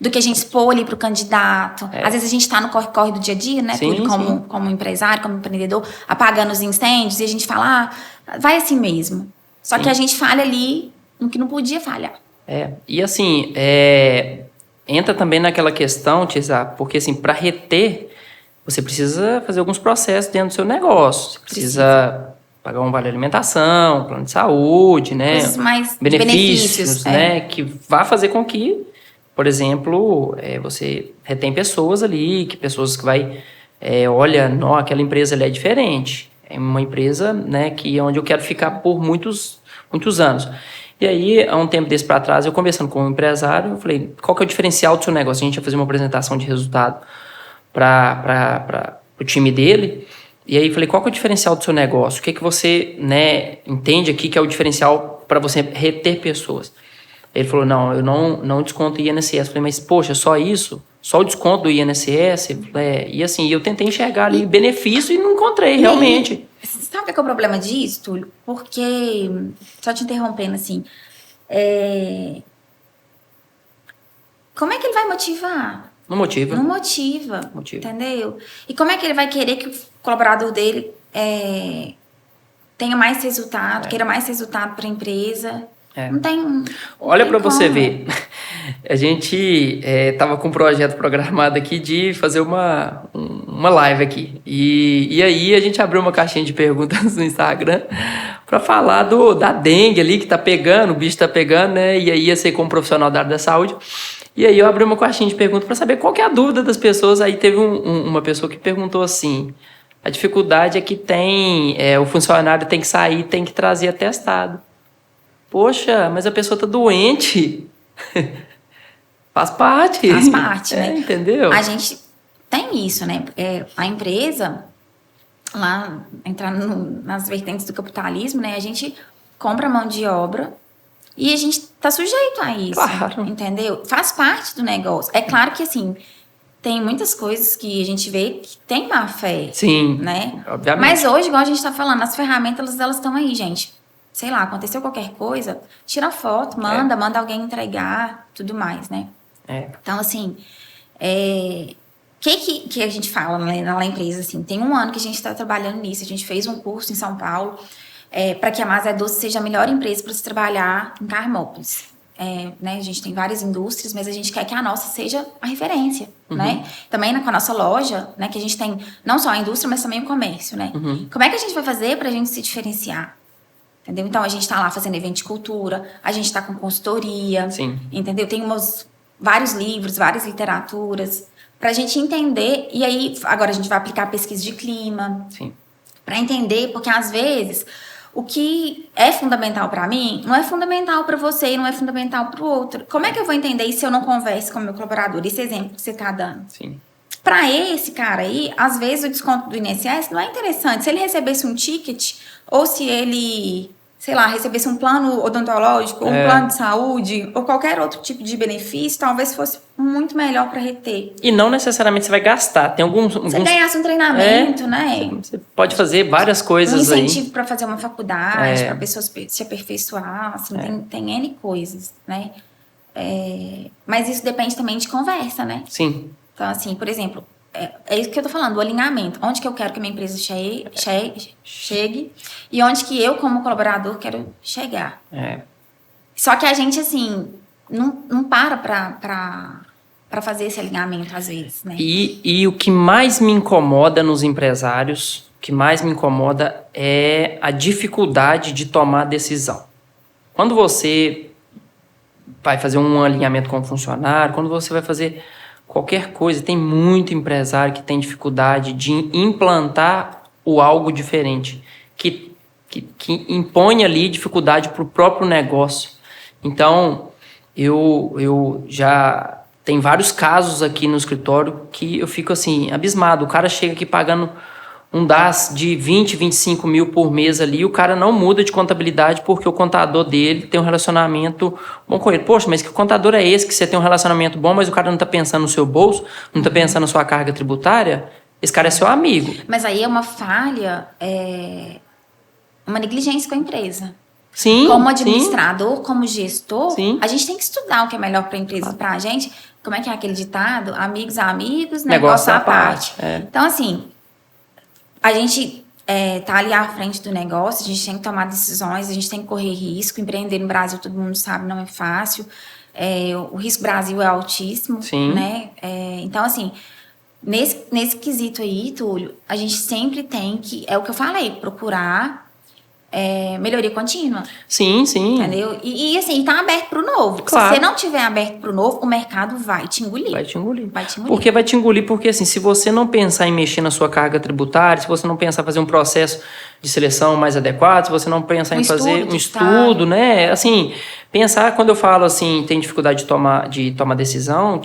Do que a gente expor ali pro candidato. Às vezes a gente tá no corre-corre do dia a dia, né? Sim, Tudo como empresário, como empreendedor, apagando os incêndios. E a gente fala, vai assim mesmo. Só que a gente falha ali no que não podia falhar. E assim, entra também naquela questão, Tisa, porque assim, para reter, você precisa fazer alguns processos dentro do seu negócio. Você precisa pagar um vale alimentação, plano de saúde, né? Coisas mais benefícios, né? Que vá fazer com que, por exemplo, você retém pessoas ali, pessoas que vai, olha, não, aquela empresa ali é diferente. É uma empresa, né, onde eu quero ficar por muitos anos. E aí, há um tempo desse para trás, eu conversando com um empresário, eu falei, qual que é o diferencial do seu negócio? A gente ia fazer uma apresentação de resultado para o time dele. E aí, falei, qual que é o diferencial do seu negócio? O que você, né, entende aqui que é o diferencial para você reter pessoas? Ele falou, não, eu não desconto INSS. Eu falei, mas poxa, só isso? Só o desconto do INSS? E assim, eu tentei enxergar ali benefício e não encontrei, realmente. Sabe qual é o problema disso, Túlio? Porque, só te interrompendo assim, como é que ele vai motivar? Não motiva. Não motiva, entendeu? E como é que ele vai querer que o colaborador dele tenha mais resultado, queira mais resultado para a empresa? Não tem. Olha para você ver. A gente tava com um projeto programado aqui de fazer uma live aqui. E aí a gente abriu uma caixinha de perguntas no Instagram para falar da dengue ali que tá pegando, o bicho tá pegando, né? E aí ia ser como profissional da área da saúde. E aí eu abri uma caixinha de perguntas para saber qual que é a dúvida das pessoas. Aí teve uma pessoa que perguntou assim, A dificuldade é que o funcionário tem que sair, tem que trazer atestado. Poxa, mas a pessoa está doente. Faz parte. Faz parte, né? Entendeu? A gente tem isso, né? A empresa, lá, entrando nas vertentes do capitalismo, né? A gente compra mão de obra e a gente tá sujeito a isso. Claro. Entendeu? Faz parte do negócio. É claro que, assim, tem muitas coisas que a gente vê que tem má fé. Sim, Né? obviamente. Mas hoje, igual a gente tá falando, as ferramentas, elas estão aí, gente. Sei lá, aconteceu qualquer coisa, tira foto, manda alguém entregar, tudo mais, né? Então, assim, que a gente fala na empresa, assim, tem 1 ano que a gente está trabalhando nisso, a gente fez um curso em São Paulo para que a Mazé Doce seja a melhor empresa para se trabalhar em Carmópolis. Né, a gente tem várias indústrias, mas a gente quer que a nossa seja a referência, né? Também com a nossa loja, né, que a gente tem não só a indústria, mas também o comércio, né? Como é que a gente vai fazer para a gente se diferenciar? Entendeu? Então, a gente está lá fazendo evento de cultura, a gente está com consultoria, Sim. Entendeu? Tem vários livros, várias literaturas, para a gente entender, e aí agora a gente vai aplicar a pesquisa de clima, para entender, porque às vezes o que é fundamental para mim não é fundamental para você e não é fundamental para o outro. Como é que eu vou entender isso se eu não converso com o meu colaborador? Esse exemplo que você está dando. Sim. Para esse cara aí, às vezes o desconto do INSS não é interessante. Se ele recebesse um ticket, ou se ele, sei lá, recebesse um plano odontológico, ou um plano de saúde, ou qualquer outro tipo de benefício, talvez fosse muito melhor para reter. E não necessariamente você vai gastar. Tem alguns... Você ganhasse um treinamento, né? Você pode fazer várias coisas aí. Um incentivo para fazer uma faculdade, para pessoas se aperfeiçoar, assim, tem N coisas, né? Mas isso depende também de conversa, né? Sim. Então, assim, por exemplo, é isso que eu tô falando, o alinhamento. Onde que eu quero que a minha empresa chegue e onde que eu, como colaborador, quero chegar. Só que a gente, assim, não para fazer esse alinhamento, às vezes, né? E o que mais me incomoda nos empresários, o que mais me incomoda é a dificuldade de tomar decisão. Quando você vai fazer um alinhamento com o funcionário, quando você vai fazer qualquer coisa, tem muito empresário que tem dificuldade de implantar o algo diferente, que impõe ali dificuldade para o próprio negócio. Então, eu já... Tem vários casos aqui no escritório que eu fico assim, abismado. O cara chega aqui pagando um DAS de 20, 25 mil por mês ali, o cara não muda de contabilidade porque o contador dele tem um relacionamento bom com ele. Poxa, mas que contador é esse que você tem um relacionamento bom, mas o cara não está pensando no seu bolso, não está pensando na sua carga tributária? Esse cara é seu amigo. Mas aí é uma falha, uma negligência com a empresa. Sim, como administrador, como gestor, sim. A gente tem que estudar o que é melhor para a empresa e para a gente. Como é que é aquele ditado? Amigos a amigos, negócio à parte. Então, assim, a gente tá ali à frente do negócio, a gente tem que tomar decisões, a gente tem que correr risco. Empreender no Brasil, todo mundo sabe, não é fácil. O risco Brasil é altíssimo, né? Então, assim, nesse quesito aí, Túlio, a gente sempre tem que, é o que eu falei, procurar melhoria contínua. Sim, sim. Entendeu? E assim, tá aberto pro novo. Claro. Se você não tiver aberto pro novo, o mercado vai te engolir. Vai te engolir. Vai te engolir. Porque vai te engolir porque, assim, se você não pensar em mexer na sua carga tributária, se você não pensar em fazer um processo de seleção mais adequado, se você não pensar em fazer um estudo, né? Assim, pensar, quando eu falo assim, tem dificuldade de tomar decisão,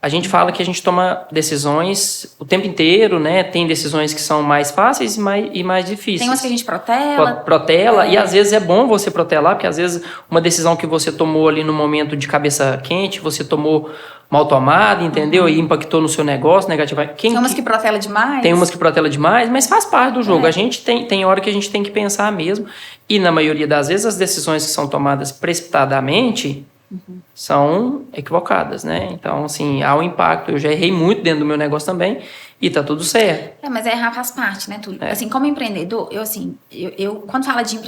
a gente fala que a gente toma decisões o tempo inteiro, né? Tem decisões que são mais fáceis e mais difíceis. Tem umas que a gente protela. Protela, e às vezes é bom você protelar, porque às vezes uma decisão que você tomou ali no momento de cabeça quente, você tomou mal tomada, entendeu? E impactou no seu negócio negativamente. Tem umas que protela demais. Tem umas que protela demais, mas faz parte do jogo. A gente tem hora que a gente tem que pensar mesmo. E na maioria das vezes as decisões que são tomadas precipitadamente são equivocadas, né? Então, assim, há um impacto. Eu já errei muito dentro do meu negócio também e tá tudo certo. Mas errar faz parte, né, Túlio? Assim, como empreendedor, eu quando fala de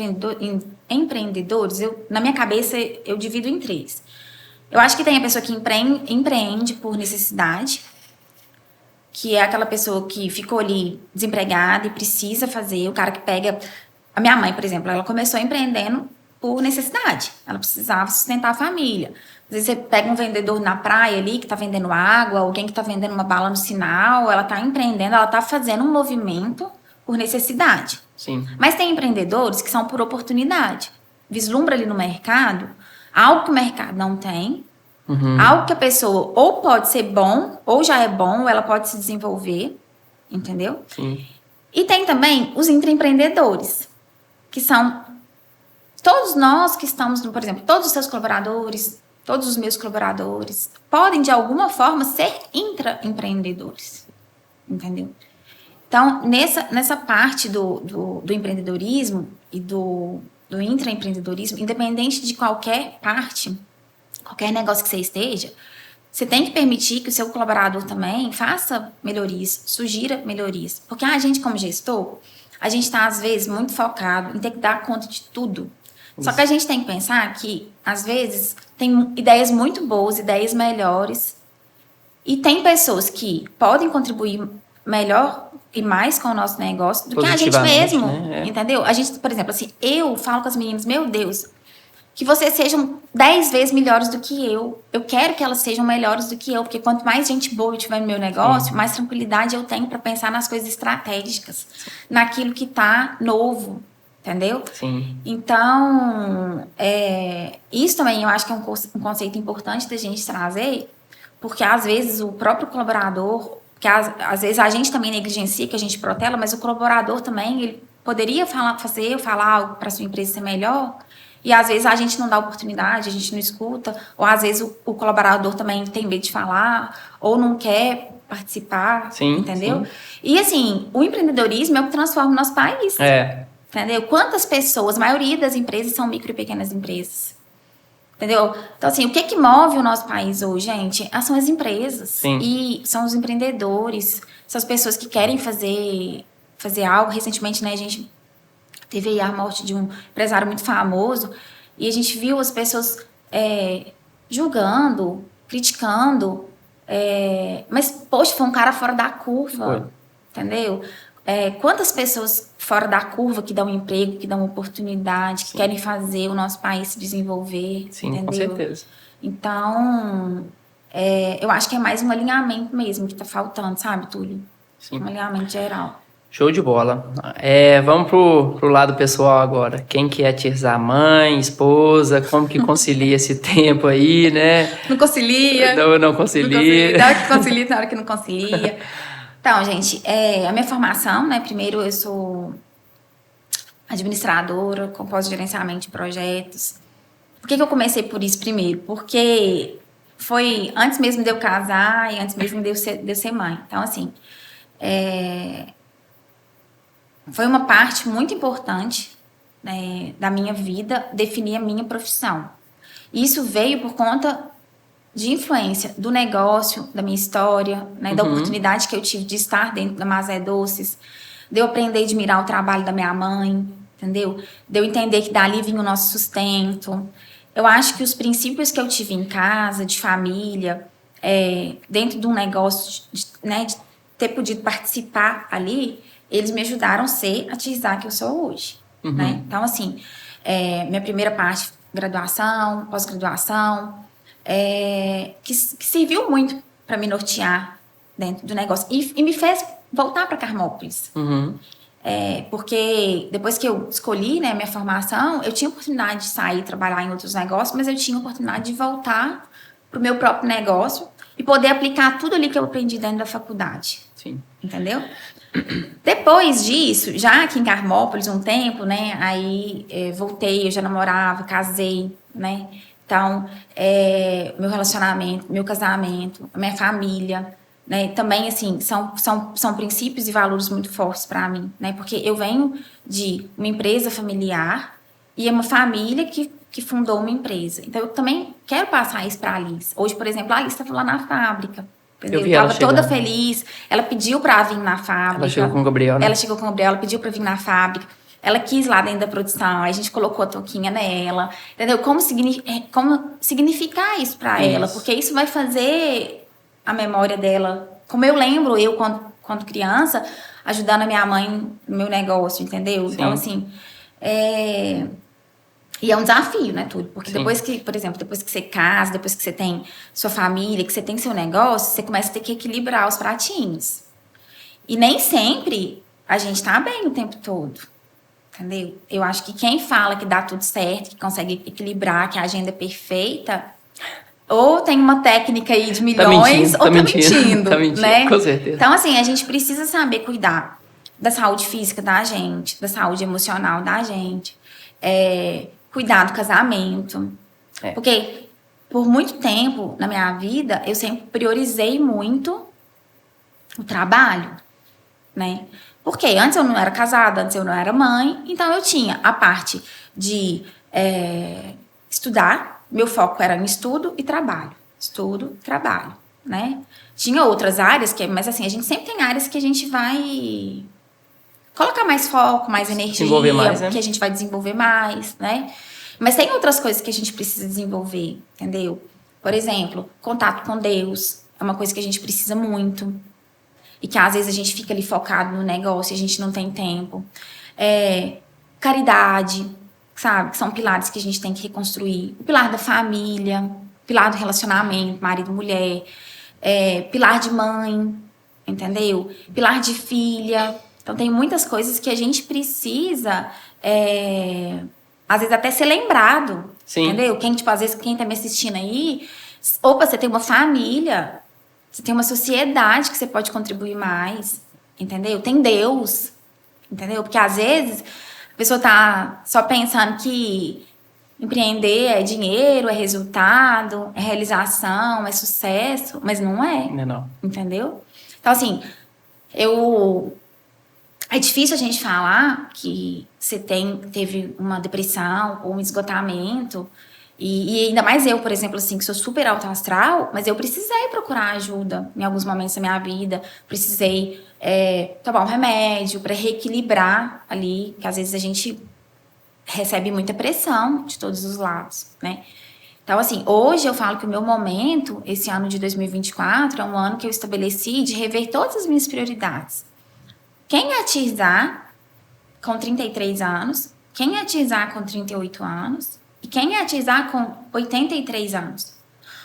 empreendedores, na minha cabeça, eu divido em 3. Eu acho que tem a pessoa que empreende por necessidade, que é aquela pessoa que ficou ali desempregada e precisa fazer, o cara que pega... A minha mãe, por exemplo, ela começou empreendendo por necessidade. Ela precisava sustentar a família. Às vezes você pega um vendedor na praia ali que está vendendo água, alguém que está vendendo uma bala no sinal, ela está empreendendo, ela está fazendo um movimento por necessidade. Sim. Mas tem empreendedores que são por oportunidade. Vislumbra ali no mercado algo que o mercado não tem, algo que a pessoa ou pode ser bom, ou já é bom, ou ela pode se desenvolver, entendeu? Sim. E tem também os intraempreendedores, que são todos nós que estamos, por exemplo, todos os seus colaboradores, todos os meus colaboradores, podem de alguma forma ser intraempreendedores, entendeu? Então, nessa parte do empreendedorismo e do intraempreendedorismo, independente de qualquer parte, qualquer negócio que você esteja, você tem que permitir que o seu colaborador também faça melhorias, sugira melhorias. Porque a gente, como gestor, a gente está, às vezes, muito focado em ter que dar conta de tudo. Isso. Só que a gente tem que pensar que, às vezes, tem ideias muito boas, ideias melhores, e tem pessoas que podem contribuir melhor e mais com o nosso negócio do que a gente mesmo, né? Entendeu? A gente, por exemplo, assim, eu falo com as meninas, meu Deus, que vocês sejam 10 vezes melhores do que eu. Eu quero que elas sejam melhores do que eu, porque quanto mais gente boa eu tiver no meu negócio, mais tranquilidade eu tenho para pensar nas coisas estratégicas, naquilo que tá novo, entendeu? Sim. Então, isso também eu acho que é um conceito importante da gente trazer, porque às vezes o próprio colaborador, que às vezes a gente também negligencia, que a gente protela, mas o colaborador também, ele poderia falar algo para sua empresa ser melhor, e às vezes a gente não dá oportunidade, a gente não escuta, ou às vezes o colaborador também tem medo de falar, ou não quer participar, sim, entendeu? Sim. E assim, o empreendedorismo é o que transforma o nosso país. Entendeu? Quantas pessoas, a maioria das empresas são micro e pequenas empresas. Entendeu? Então, assim, o que move o nosso país hoje, gente? São as empresas. Sim. E são os empreendedores, são as pessoas que querem fazer algo. Recentemente, né, a gente teve aí a morte de um empresário muito famoso e a gente viu as pessoas julgando, criticando, mas, poxa, foi um cara fora da curva, entendeu? Quantas pessoas fora da curva que dão emprego, que dão oportunidade, que querem fazer o nosso país se desenvolver, sim, entendeu? Com certeza. Então, eu acho que é mais um alinhamento mesmo que tá faltando, sabe, Túlio? Sim. Um alinhamento geral. Show de bola. Vamos pro lado pessoal agora. Quem que é Tirzá? Mãe, esposa? Como que concilia esse tempo aí, né? Não concilia. Não concilia. Na hora que concilia, na hora que não concilia. Então, gente, a minha formação, né? Primeiro, eu sou administradora, com pós-gerenciamento de projetos. Por que eu comecei por isso primeiro? Porque foi antes mesmo de eu casar e antes mesmo de eu ser mãe. Então, assim, foi uma parte muito importante, né, da minha vida definir a minha profissão. Isso veio por conta de influência do negócio, da minha história, né, da oportunidade que eu tive de estar dentro da Mazé Doces, de eu aprender a admirar o trabalho da minha mãe, entendeu? De eu entender que dali vinha o nosso sustento. Eu acho que os princípios que eu tive em casa, de família, dentro de um negócio, de ter podido participar ali, eles me ajudaram a ser a Tirzá que eu sou hoje, né? Então, assim, minha primeira parte, graduação, pós-graduação, que serviu muito para me nortear dentro do negócio e me fez voltar para Carmópolis. Porque depois que eu escolhi, né, minha formação, eu tinha oportunidade de sair e trabalhar em outros negócios, mas eu tinha oportunidade de voltar para o meu próprio negócio e poder aplicar tudo ali que eu aprendi dentro da faculdade. Sim. Entendeu? Depois disso, já aqui em Carmópolis um tempo, né, aí voltei, eu já namorava, casei, né, então meu relacionamento, meu casamento, a minha família, né, também assim, são princípios e valores muito fortes para mim, né, porque eu venho de uma empresa familiar e é uma família que fundou uma empresa, então eu também quero passar isso para a Alice. Hoje, por exemplo, a Alice estava lá na fábrica. Eu estava toda feliz. Ela pediu para vir na fábrica. Ela chegou com o Gabriel, né? Ela chegou com o Gabriel, ela pediu para vir na fábrica. Ela quis lá dentro da produção. Aí a gente colocou a touquinha nela. Entendeu? Como significar isso para ela. Porque isso vai fazer a memória dela. Como eu lembro, eu, quando criança, ajudando a minha mãe no meu negócio, entendeu? Sim. Então, assim... E é um desafio, né, Túlio? Porque Sim. depois que, por exemplo, depois que você casa, depois que você tem sua família, que você tem seu negócio, você começa a ter que equilibrar os pratinhos. E nem sempre a gente tá bem o tempo todo, entendeu? Eu acho que quem fala que dá tudo certo, que consegue equilibrar, que a agenda é perfeita, ou tem uma técnica aí de milhões, ou tá mentindo, tá mentindo, né? com certeza. Então, assim, a gente precisa saber cuidar da saúde física da gente, da saúde emocional da gente, cuidar do casamento. Porque por muito tempo na minha vida, eu sempre priorizei muito o trabalho, né? Porque antes eu não era casada, antes eu não era mãe, então eu tinha a parte de estudar, meu foco era no estudo e trabalho. Estudo, trabalho, né? Tinha outras áreas, mas assim, a gente sempre tem áreas que a gente vai colocar mais foco, mais energia, desenvolver mais, né? Que a gente vai desenvolver mais, né? Mas tem outras coisas que a gente precisa desenvolver, entendeu? Por exemplo, contato com Deus é uma coisa que a gente precisa muito. E que às vezes a gente fica ali focado no negócio e a gente não tem tempo. Caridade, sabe? Que são pilares que a gente tem que reconstruir. O pilar da família, pilar do relacionamento, marido e mulher. Pilar de mãe, entendeu? Pilar de filha. Então tem muitas coisas que a gente precisa, às vezes até ser lembrado. Sim. Entendeu? Às vezes quem tá me assistindo aí, opa, você tem uma família, você tem uma sociedade que você pode contribuir mais, entendeu? Tem Deus, entendeu? Porque às vezes a pessoa tá só pensando que empreender é dinheiro, é resultado, é realização, é sucesso, mas não é. Não. Entendeu? Então, assim, é difícil a gente falar que você teve uma depressão ou um esgotamento. E ainda mais eu, por exemplo, assim, que sou super alto astral, mas eu precisei procurar ajuda em alguns momentos da minha vida. Precisei tomar um remédio para reequilibrar ali, que às vezes a gente recebe muita pressão de todos os lados, né? Então, assim, hoje eu falo que o meu momento, esse ano de 2024, é um ano que eu estabeleci de rever todas as minhas prioridades. Quem atizar com 33 anos, quem atizar com 38 anos e quem atizar com 83 anos.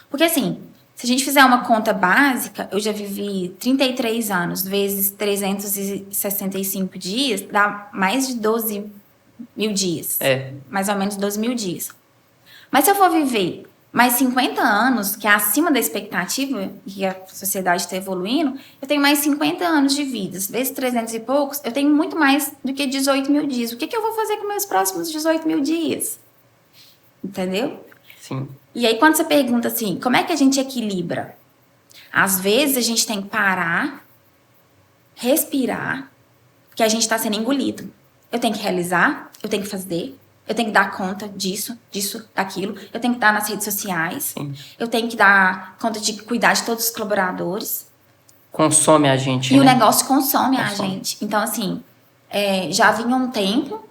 Porque, assim, se a gente fizer uma conta básica, eu já vivi 33 anos vezes 365 dias, dá mais de 12 mil dias. Mais ou menos 12 mil dias. Mas se eu for viver mais 50 anos, que é acima da expectativa, que a sociedade está evoluindo, eu tenho mais 50 anos de vida. Vezes 300 e poucos, eu tenho muito mais do que 18 mil dias. O que eu vou fazer com meus próximos 18 mil dias? Entendeu? Sim. E aí, quando você pergunta assim, como é que a gente equilibra? Às vezes, a gente tem que parar, respirar, porque a gente está sendo engolido. Eu tenho que realizar, eu tenho que fazer, eu tenho que dar conta disso, daquilo. Eu tenho que dar nas redes sociais. Sim. Eu tenho que dar conta de cuidar de todos os colaboradores. Consome a gente, E né? o negócio consome a gente. Então, assim, já vinha um tempo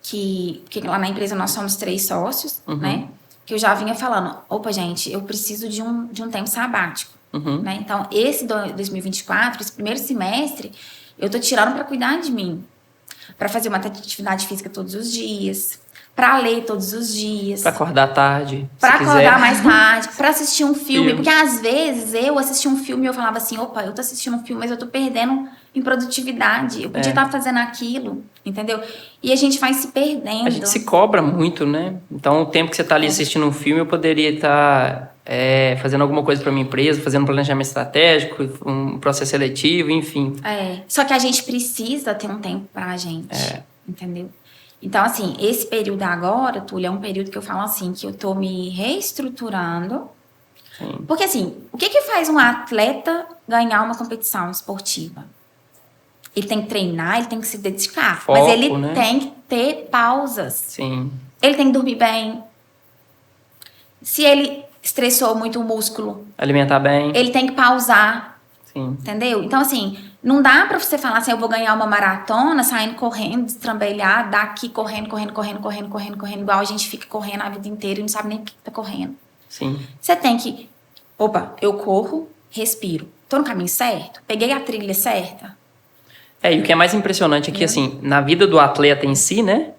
que lá na empresa nós somos 3 sócios, né? Que eu já vinha falando, opa, gente, eu preciso de um tempo sabático. Né? Então, esse 2024, esse primeiro semestre, eu tô tirando para cuidar de mim. Para fazer uma atividade física todos os dias, para ler todos os dias, para acordar tarde, para acordar mais tarde, para assistir um filme, porque às vezes eu assisti um filme e eu falava assim, opa, eu tô assistindo um filme, mas eu tô perdendo em produtividade, eu podia estar fazendo aquilo, entendeu? E a gente vai se perdendo. A gente se cobra muito, né? Então, o tempo que você tá ali assistindo um filme, eu poderia estar fazendo alguma coisa para minha empresa, fazendo um planejamento estratégico, um processo seletivo, enfim. Só que a gente precisa ter um tempo pra gente, entendeu? Então, assim, esse período agora, Túlio, é um período que eu falo assim, que eu tô me reestruturando. Sim. Porque, assim, o que faz um atleta ganhar uma competição esportiva? Ele tem que treinar, ele tem que se dedicar. Foco, mas ele né? tem que ter pausas. Sim. Ele tem que dormir bem. Se ele estressou muito o músculo, alimentar bem, ele tem que pausar. Sim. Entendeu? Então, assim, não dá pra você falar assim, eu vou ganhar uma maratona saindo correndo, destrambelhar, daqui correndo, igual a gente fica correndo a vida inteira e não sabe nem o que tá correndo. Sim. Você tem que, opa, eu corro, respiro. Tô no caminho certo? Peguei a trilha certa? E o que é mais impressionante é que, assim, na vida do atleta em si, né,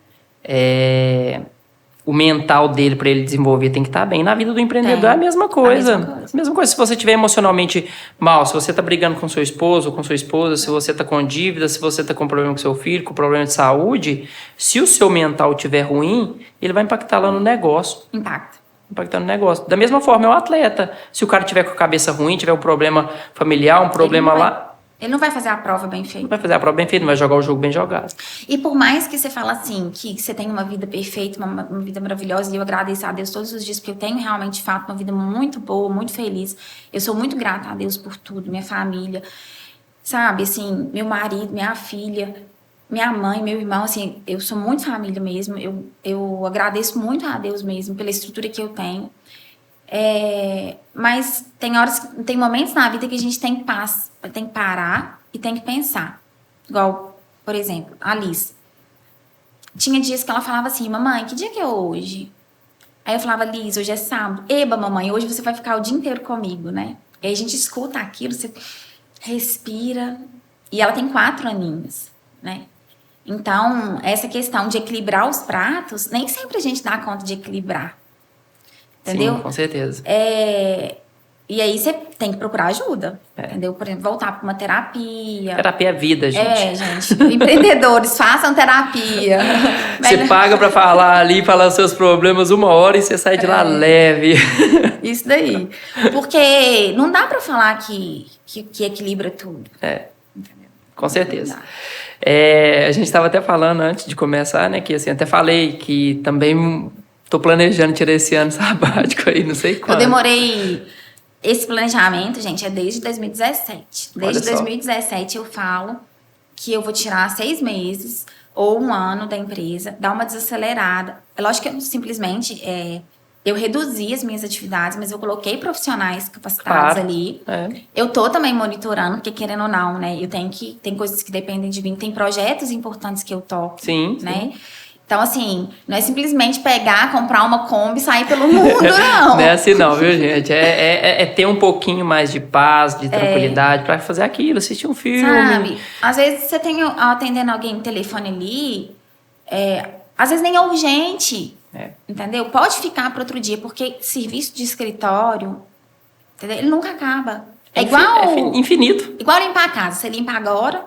o mental dele para ele desenvolver tem que estar bem. Na vida do empreendedor é a mesma coisa. A mesma coisa. Se você estiver emocionalmente mal, se você está brigando com seu esposo ou com sua esposa, se você está com dívida, se você está com problema com seu filho, com problema de saúde, se o seu mental estiver ruim, ele vai impactar lá no negócio. Impactar no negócio. Da mesma forma, é o atleta. Se o cara tiver com a cabeça ruim, tiver um problema familiar, um problema lá... Ele não vai fazer a prova bem feita. Não vai fazer a prova bem feita, não vai jogar o jogo bem jogado. E por mais que você fale assim, que você tem uma vida perfeita, uma vida maravilhosa, e eu agradeço a Deus todos os dias, porque eu tenho realmente, de fato, uma vida muito boa, muito feliz. Eu sou muito grata a Deus por tudo, minha família, sabe, assim, meu marido, minha filha, minha mãe, meu irmão, assim, eu sou muito família mesmo. Eu agradeço muito a Deus mesmo pela estrutura que eu tenho. Mas tem momentos na vida que a gente tem que parar e tem que pensar. Igual, por exemplo, a Liz. Tinha dias que ela falava assim, mamãe, que dia que é hoje? Aí eu falava, Liz, hoje é sábado. Eba, mamãe, hoje você vai ficar o dia inteiro comigo, né? E aí a gente escuta aquilo, você respira. E ela tem 4 aninhos, né? Então, essa questão de equilibrar os pratos, nem sempre a gente dá conta de equilibrar. Entendeu? Sim, com certeza. E aí você tem que procurar ajuda, entendeu? Por exemplo, voltar para uma terapia. Terapia é vida, gente. Gente. Empreendedores, façam terapia. Você paga para falar ali, falar os seus problemas 1 hora e você sai de lá leve. Isso daí. Porque não dá para falar que equilibra tudo. Entendeu? Com certeza. A gente estava até falando antes de começar, né? Que assim, até falei que também tô planejando tirar esse ano sabático aí, não sei quando. Eu demorei... Esse planejamento, gente, é desde 2017. Desde 2017 eu falo que eu vou tirar 6 meses ou 1 ano da empresa, dar uma desacelerada. É lógico que eu simplesmente... eu reduzi as minhas atividades, mas eu coloquei profissionais capacitados ali. Eu tô também monitorando, porque querendo ou não, né? Tem coisas que dependem de mim, tem projetos importantes que eu toco, né? Sim. Então, assim, não é simplesmente pegar, comprar uma Kombi e sair pelo mundo, não. Não é assim não, viu, gente? É ter um pouquinho mais de paz, de tranquilidade pra fazer aquilo, assistir um filme. Sabe? Às vezes você tem atendendo alguém no telefone ali, às vezes nem é urgente, entendeu? Pode ficar para outro dia, porque serviço de escritório, entendeu? Ele nunca acaba. É igual... É infinito. Igual limpar a casa. Você limpa agora...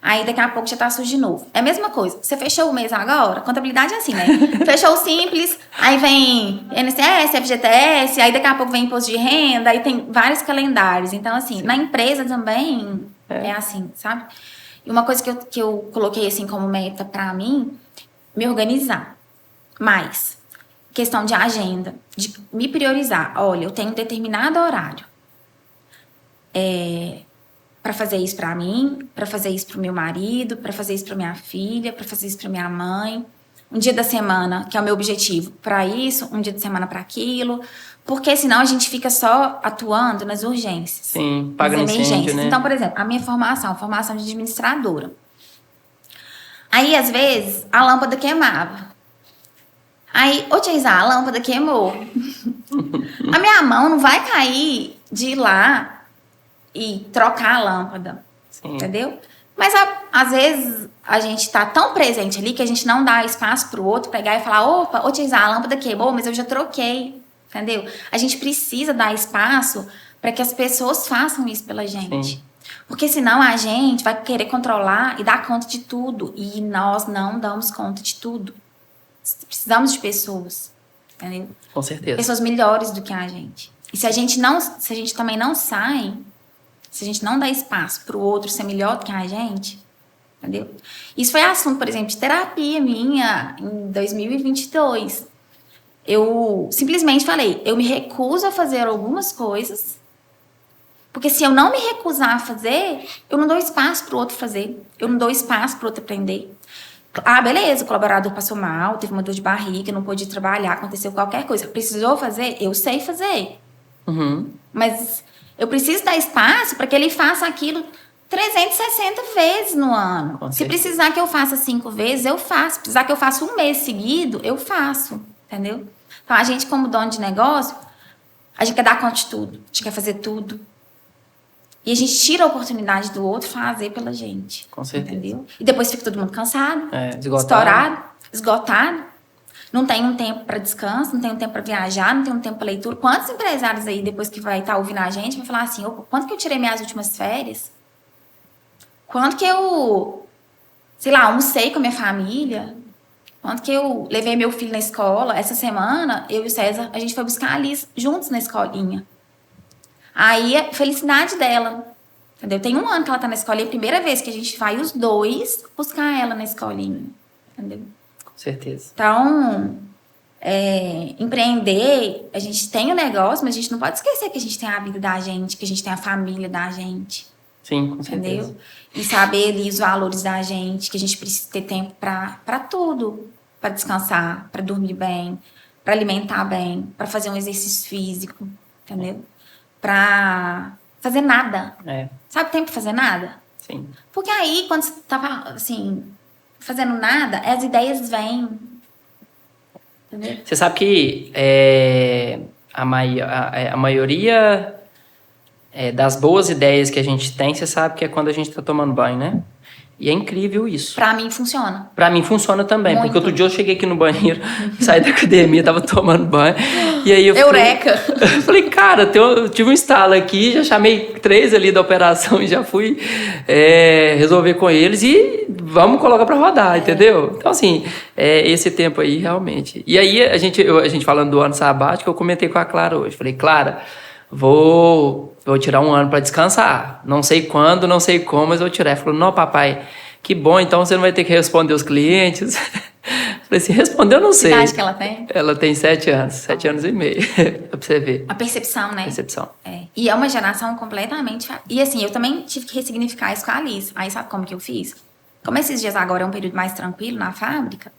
Aí, daqui a pouco, já tá sujo de novo. É a mesma coisa. Você fechou o mês agora? Contabilidade é assim, né? Fechou o simples, aí vem INSS, FGTS, aí daqui a pouco vem imposto de renda, aí tem vários calendários. Então, assim, na empresa também é assim, sabe? E uma coisa que eu coloquei, assim, como meta pra mim, me organizar mais. Questão de agenda, de me priorizar. Olha, eu tenho um determinado horário. Para fazer isso para mim, para fazer isso para o meu marido, para fazer isso para minha filha, para fazer isso para minha mãe. Um dia da semana, que é o meu objetivo, para isso, um dia da semana para aquilo. Porque senão a gente fica só atuando nas urgências. Sim, paga incêndio, né? Então, por exemplo, a minha formação de administradora. Aí, às vezes, a lâmpada queimava. Aí, ô tia Isa, a lâmpada queimou. A minha mão não vai cair de ir lá e trocar a lâmpada, entendeu? Mas às vezes a gente tá tão presente ali que a gente não dá espaço pro outro pegar e falar, opa, ô tia Isa, a lâmpada queimou, mas eu já troquei, entendeu? A gente precisa dar espaço para que as pessoas façam isso pela gente. Sim. Porque senão a gente vai querer controlar e dar conta de tudo. E nós não damos conta de tudo. Precisamos de pessoas, entendeu? Com certeza. Pessoas melhores do que a gente. E se a gente também não sai... Se a gente não dá espaço para o outro ser melhor do que a gente, entendeu? Isso foi assunto, por exemplo, de terapia minha em 2022. Eu simplesmente falei, eu me recuso a fazer algumas coisas, porque se eu não me recusar a fazer, eu não dou espaço para o outro fazer, eu não dou espaço para o outro aprender. Ah, beleza, o colaborador passou mal, teve uma dor de barriga, não pôde trabalhar, aconteceu qualquer coisa. Precisou fazer? Eu sei fazer. Mas... eu preciso dar espaço para que ele faça aquilo 360 vezes no ano. Se precisar que eu faça 5 vezes, eu faço. Se precisar que eu faça 1 mês seguido, eu faço. Entendeu? Então, a gente, como dono de negócio, a gente quer dar conta de tudo. A gente quer fazer tudo. E a gente tira a oportunidade do outro fazer pela gente. Com certeza. Entendeu? E depois fica todo mundo cansado, esgotado. esgotado. não tem um tempo para descanso, não tem um tempo para viajar, não tem um tempo para leitura. Quantos empresários aí, depois que vai estar ouvindo a gente, vai falar assim, quanto que eu tirei minhas últimas férias? Quanto que eu, sei lá, almocei com a minha família? Quanto que eu levei meu filho na escola? Essa semana, eu e o César, a gente foi buscar a Liz juntos na escolinha. Aí, a felicidade dela, entendeu? Tem 1 ano que ela tá na escola e é a primeira vez que a gente vai os dois buscar ela na escolinha, entendeu? Com certeza. Então, empreender, a gente tem o negócio, mas a gente não pode esquecer que a gente tem a vida da gente, que a gente tem a família da gente. Sim, com certeza. Entendeu? E saber ali os valores da gente, que a gente precisa ter tempo para tudo. Para descansar, para dormir bem, para alimentar bem, para fazer um exercício físico, entendeu? Para fazer nada. Sabe tempo para fazer nada? Sim. Porque aí, quando você tá, assim, fazendo nada, as ideias vêm. Entendeu? Você sabe que a maioria das boas ideias que a gente tem, você sabe que é quando a gente tá tomando banho, né? E é incrível isso. Pra mim funciona. Pra mim funciona também. Muito. Porque outro dia eu cheguei aqui no banheiro, saí da academia, tava tomando banho. E aí eu Eureka! Falei, cara, eu tive um estalo aqui, já chamei 3 ali da operação e já fui resolver com eles e vamos colocar pra rodar, entendeu? Então, assim, esse tempo aí, realmente. E aí, a gente falando do ano sabático, eu comentei com a Clara hoje. Falei, Clara, vou tirar 1 ano pra descansar. Não sei quando, não sei como, mas vou tirar. Ela falou, não, papai, que bom, então você não vai ter que responder os clientes. Falei assim, responder eu não sei. Que idade que ela tem? Ela tem 7 anos, 7 anos e meio, pra você ver. A percepção, né? Percepção. E é uma geração completamente... E assim, eu também tive que ressignificar isso com a Alice. Aí sabe como que eu fiz? Como esses dias agora é um período mais tranquilo na fábrica,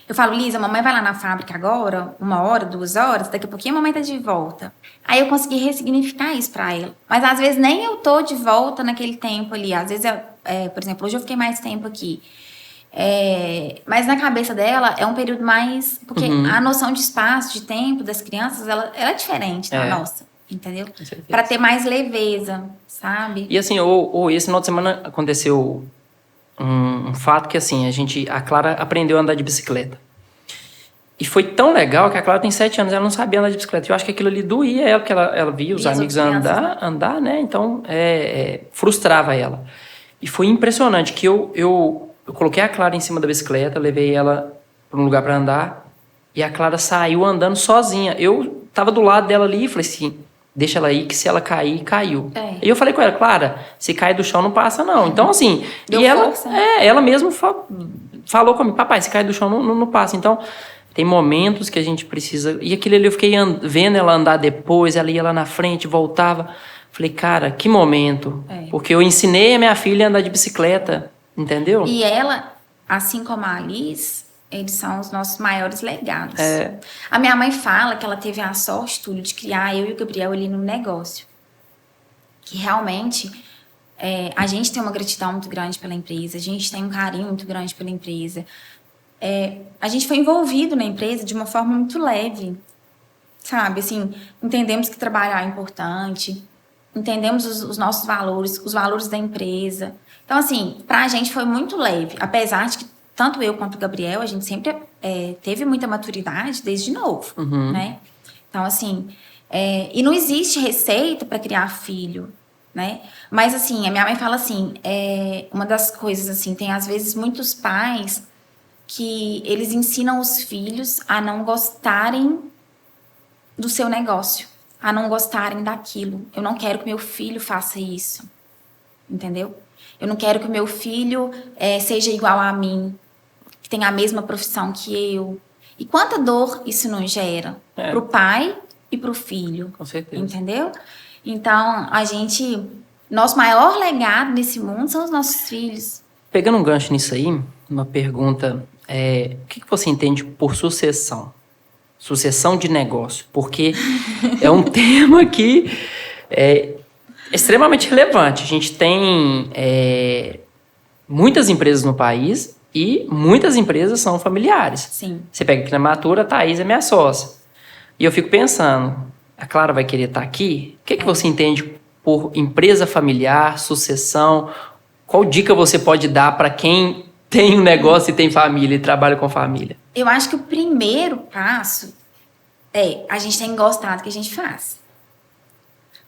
eu falo, Liz, a mamãe vai lá na fábrica agora, 1 hora, 2 horas, daqui a pouquinho a mamãe tá de volta. Aí eu consegui ressignificar isso pra ela. Mas às vezes nem eu tô de volta naquele tempo ali. Às vezes, por exemplo, hoje eu fiquei mais tempo aqui. Mas na cabeça dela é um período mais... Porque a noção de espaço, de tempo das crianças, ela é diferente da nossa, entendeu? Pra ter mais leveza, sabe? E assim, esse final de semana aconteceu um fato que assim, a Clara aprendeu a andar de bicicleta. E foi tão legal que a Clara tem 7 anos, ela não sabia andar de bicicleta. Eu acho que aquilo ali doía ela, porque ela via os amigos andar, né? Então, frustrava ela. E foi impressionante que eu coloquei a Clara em cima da bicicleta, levei ela para um lugar para andar, e a Clara saiu andando sozinha. Eu tava do lado dela ali e falei assim, deixa ela aí, que se ela cair, caiu. E eu falei com ela, Clara, se cair do chão não passa não. Então assim, Deu força, ela mesma falou comigo, papai, se cair do chão não passa. Então, tem momentos que a gente precisa... E aquilo ali eu fiquei vendo ela andar depois, ela ia lá na frente, voltava. Falei, cara, que momento. Porque eu ensinei a minha filha a andar de bicicleta, entendeu? E ela, assim como a Alice, eles são os nossos maiores legados. A minha mãe fala que ela teve a sorte, Túlio, de criar eu e o Gabriel ali no negócio. Que realmente a gente tem uma gratidão muito grande pela empresa, a gente tem um carinho muito grande pela empresa. A gente foi envolvido na empresa de uma forma muito leve, sabe? Assim, entendemos que trabalhar é importante, entendemos os nossos valores, os valores da empresa. Então, assim, pra gente foi muito leve, apesar de que tanto eu quanto o Gabriel, a gente sempre teve muita maturidade desde novo, né? Então, assim, e não existe receita para criar filho, né? Mas, assim, a minha mãe fala assim, uma das coisas, assim, tem às vezes muitos pais que eles ensinam os filhos a não gostarem do seu negócio, a não gostarem daquilo. Eu não quero que meu filho faça isso, entendeu? Eu não quero que o meu filho seja igual a mim, que tenha a mesma profissão que eu. E quanta dor isso não gera pro pai e pro filho. Com certeza. Entendeu? Então, nosso maior legado nesse mundo são os nossos filhos. Pegando um gancho nisso aí, uma pergunta... o que você entende por sucessão? Sucessão de negócio. Porque é um tema que é extremamente relevante. A gente tem muitas empresas no país e muitas empresas são familiares. Sim. Você pega aqui na Matura, a Thaís é minha sócia. E eu fico pensando, a Clara vai querer estar aqui? O que você entende por empresa familiar, sucessão? Qual dica você pode dar para quem tem um negócio e tem família e trabalha com família? Eu acho que o primeiro passo é a gente tem que gostar do que a gente faz.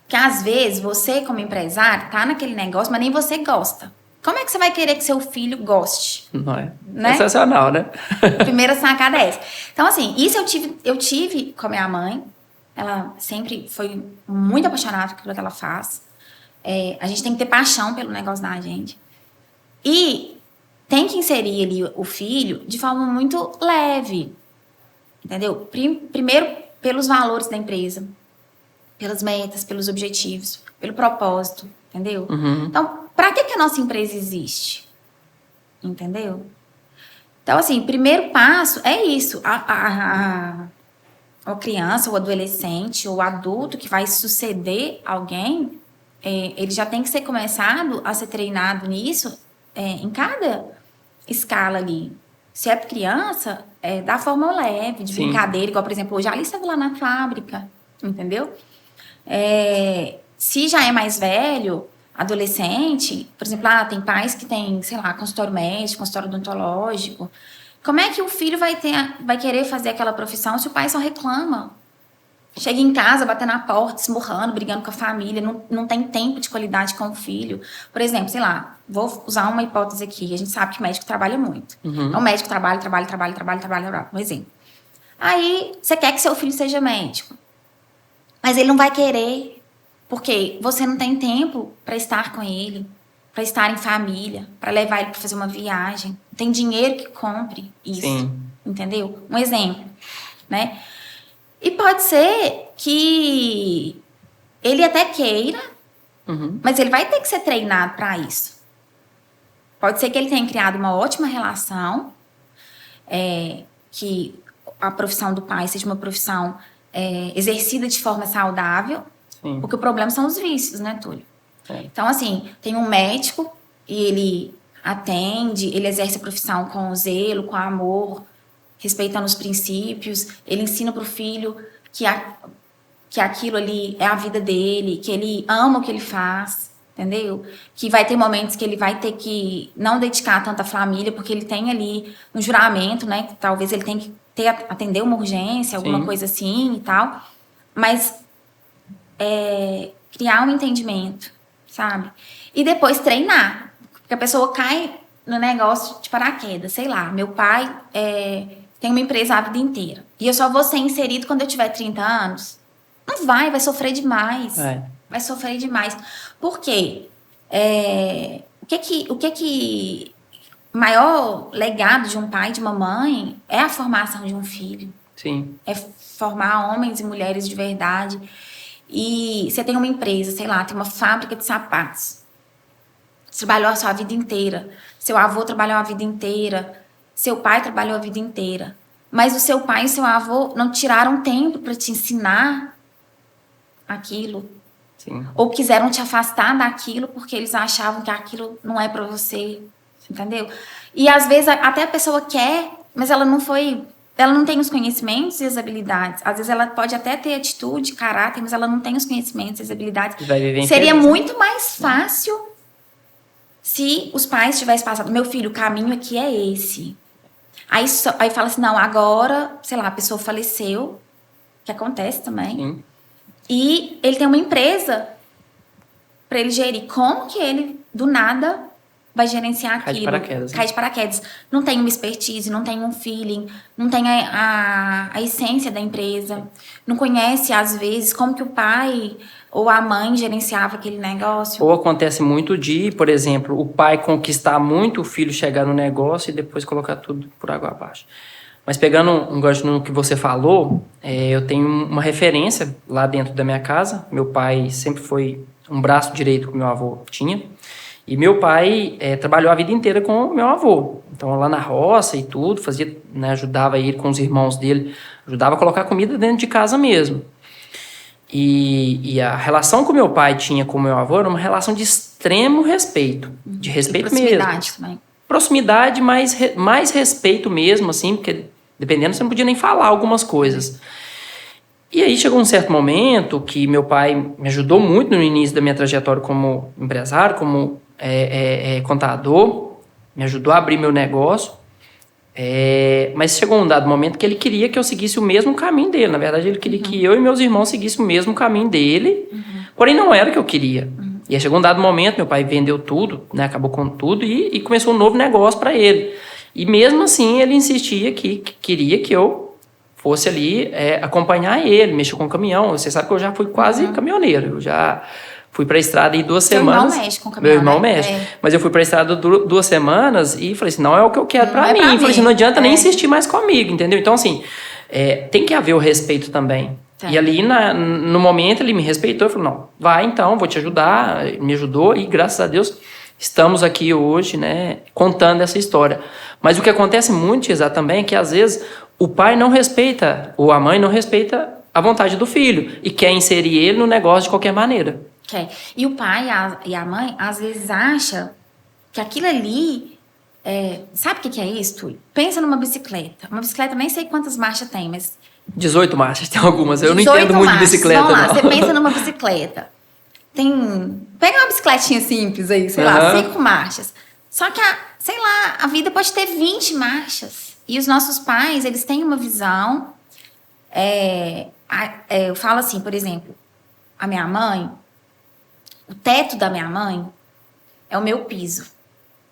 Porque às vezes você, como empresário, tá naquele negócio, mas nem você gosta. Como é que você vai querer que seu filho goste? Não é? Né? Sensacional, né? Primeira sacada é essa. Então, assim, isso eu tive com a minha mãe. Ela sempre foi muito apaixonada por aquilo que ela faz. A gente tem que ter paixão pelo negócio da gente. E tem que inserir ali o filho de forma muito leve. Entendeu? Primeiro, pelos valores da empresa. Pelas metas, pelos objetivos, pelo propósito. Entendeu? Uhum. Então, para que a nossa empresa existe? Entendeu? Então, assim, primeiro passo é isso. A criança, ou adolescente, ou adulto que vai suceder alguém, ele já tem que ser começado a ser treinado nisso em cada escala ali. Se é criança, da forma leve, de Sim. brincadeira, igual, por exemplo, hoje a Alice estava lá na fábrica, entendeu? Se já é mais velho, adolescente, por exemplo, tem pais que têm, sei lá, consultório médico, consultório odontológico. Como é que o filho vai querer fazer aquela profissão se o pai só reclama? Chega em casa, batendo na porta, esmurrando, brigando com a família, não tem tempo de qualidade com o filho. Por exemplo, sei lá, vou usar uma hipótese aqui, a gente sabe que o médico trabalha muito. Uhum. Então, o médico trabalha, um exemplo. Aí, você quer que seu filho seja médico, mas ele não vai querer, porque você não tem tempo para estar com ele, para estar em família, para levar ele para fazer uma viagem. Não tem dinheiro que compre isso. Sim. Entendeu? Um exemplo, né? E pode ser que ele até queira, mas ele vai ter que ser treinado para isso. Pode ser que ele tenha criado uma ótima relação, que a profissão do pai seja uma profissão exercida de forma saudável, Sim. porque o problema são os vícios, né, Túlio? Então, assim, tem um médico e ele atende, ele exerce a profissão com zelo, com amor, respeitando os princípios, ele ensina para o filho que aquilo ali é a vida dele, que ele ama o que ele faz, entendeu? Que vai ter momentos que ele vai ter que não dedicar tanto à família, porque ele tem ali no juramento, né, que talvez ele tenha que atender uma urgência, alguma coisa assim e tal, mas criar um entendimento, sabe? E depois treinar, porque a pessoa cai no negócio de paraquedas, sei lá, meu pai tem uma empresa a vida inteira. E eu só vou ser inserido quando eu tiver 30 anos. Não vai sofrer demais. Vai sofrer demais. Por quê? O que o maior legado de um pai e de uma mãe é a formação de um filho. Sim. É formar homens e mulheres de verdade. E você tem uma empresa, sei lá, tem uma fábrica de sapatos. Você trabalhou a sua vida inteira. Seu avô trabalhou a vida inteira. Seu pai trabalhou a vida inteira. Mas o seu pai e o seu avô não tiraram tempo para te ensinar aquilo. Sim. Ou quiseram te afastar daquilo porque eles achavam que aquilo não é para você. Entendeu? E às vezes até a pessoa quer, mas ela não tem os conhecimentos e as habilidades. Às vezes ela pode até ter atitude, caráter, mas ela não tem os conhecimentos e as habilidades. Vai viver Seria infeliz, muito mais fácil se os pais tivessem passado, meu filho, o caminho aqui é esse. Aí fala assim, não, agora, sei lá, a pessoa faleceu, que acontece também. Sim. E ele tem uma empresa para ele gerir. Como que ele, do nada, vai gerenciar Cai de aquilo? paraquedas, né? Cai de paraquedas. Não tem uma expertise, não tem um feeling, não tem a essência da empresa. Não conhece, às vezes, como que o pai ou a mãe gerenciava aquele negócio. Ou acontece muito de, por exemplo, o pai conquistar muito, o filho chegar no negócio e depois colocar tudo por água abaixo. Mas pegando um gancho no que você falou, eu tenho uma referência lá dentro da minha casa. Meu pai sempre foi um braço direito que o meu avô tinha. E meu pai trabalhou a vida inteira com o meu avô. Então, lá na roça e tudo, fazia, né, ajudava ele com os irmãos dele, ajudava a colocar comida dentro de casa mesmo. E a relação que o meu pai tinha com o meu avô era uma relação de extremo respeito. De respeito mesmo. Proximidade também. Proximidade, mais respeito mesmo, assim, porque dependendo você não podia nem falar algumas coisas. E aí chegou um certo momento que meu pai me ajudou muito no início da minha trajetória como empresário, como contador, me ajudou a abrir meu negócio. Mas chegou um dado momento que ele queria que eu seguisse o mesmo caminho dele. Na verdade, ele queria que eu e meus irmãos seguíssemos o mesmo caminho dele. Porém, não era o que eu queria. E aí chegou um dado momento, meu pai vendeu tudo, né? Acabou com tudo e começou um novo negócio para ele. E mesmo assim, ele insistia que queria que eu fosse ali acompanhar ele, mexer com o caminhão. Você sabe que eu já fui quase caminhoneiro. Eu já fui para a estrada aí 2 semanas. Seu irmão mexe com o caminhão, meu irmão né? mexe. Mas eu fui para a estrada 2 semanas e falei assim, não é o que eu quero para mim. Falei assim, não adianta nem insistir mais comigo, entendeu? Então, assim, tem que haver o respeito também. Tá. E ali, no momento, ele me respeitou e falou, não, vai então, vou te ajudar. Me ajudou e, graças a Deus, estamos aqui hoje, né, contando essa história. Mas o que acontece muito, Isa, também é que, às vezes, o pai não respeita, ou a mãe não respeita a vontade do filho e quer inserir ele no negócio de qualquer maneira. Okay. E o pai e a mãe, às vezes, acham que aquilo ali... sabe o que é isso, Túlio? Pensa numa bicicleta. Uma bicicleta, nem sei quantas marchas tem, mas... 18 marchas, tem algumas. Eu não entendo muito de bicicleta, Vamos lá, não. você pensa numa bicicleta. Pega uma bicicletinha simples aí, sei lá, 5 marchas. Só que, sei lá, a vida pode ter 20 marchas. E os nossos pais, eles têm uma visão... eu falo assim, por exemplo, a minha mãe... O teto da minha mãe é o meu piso.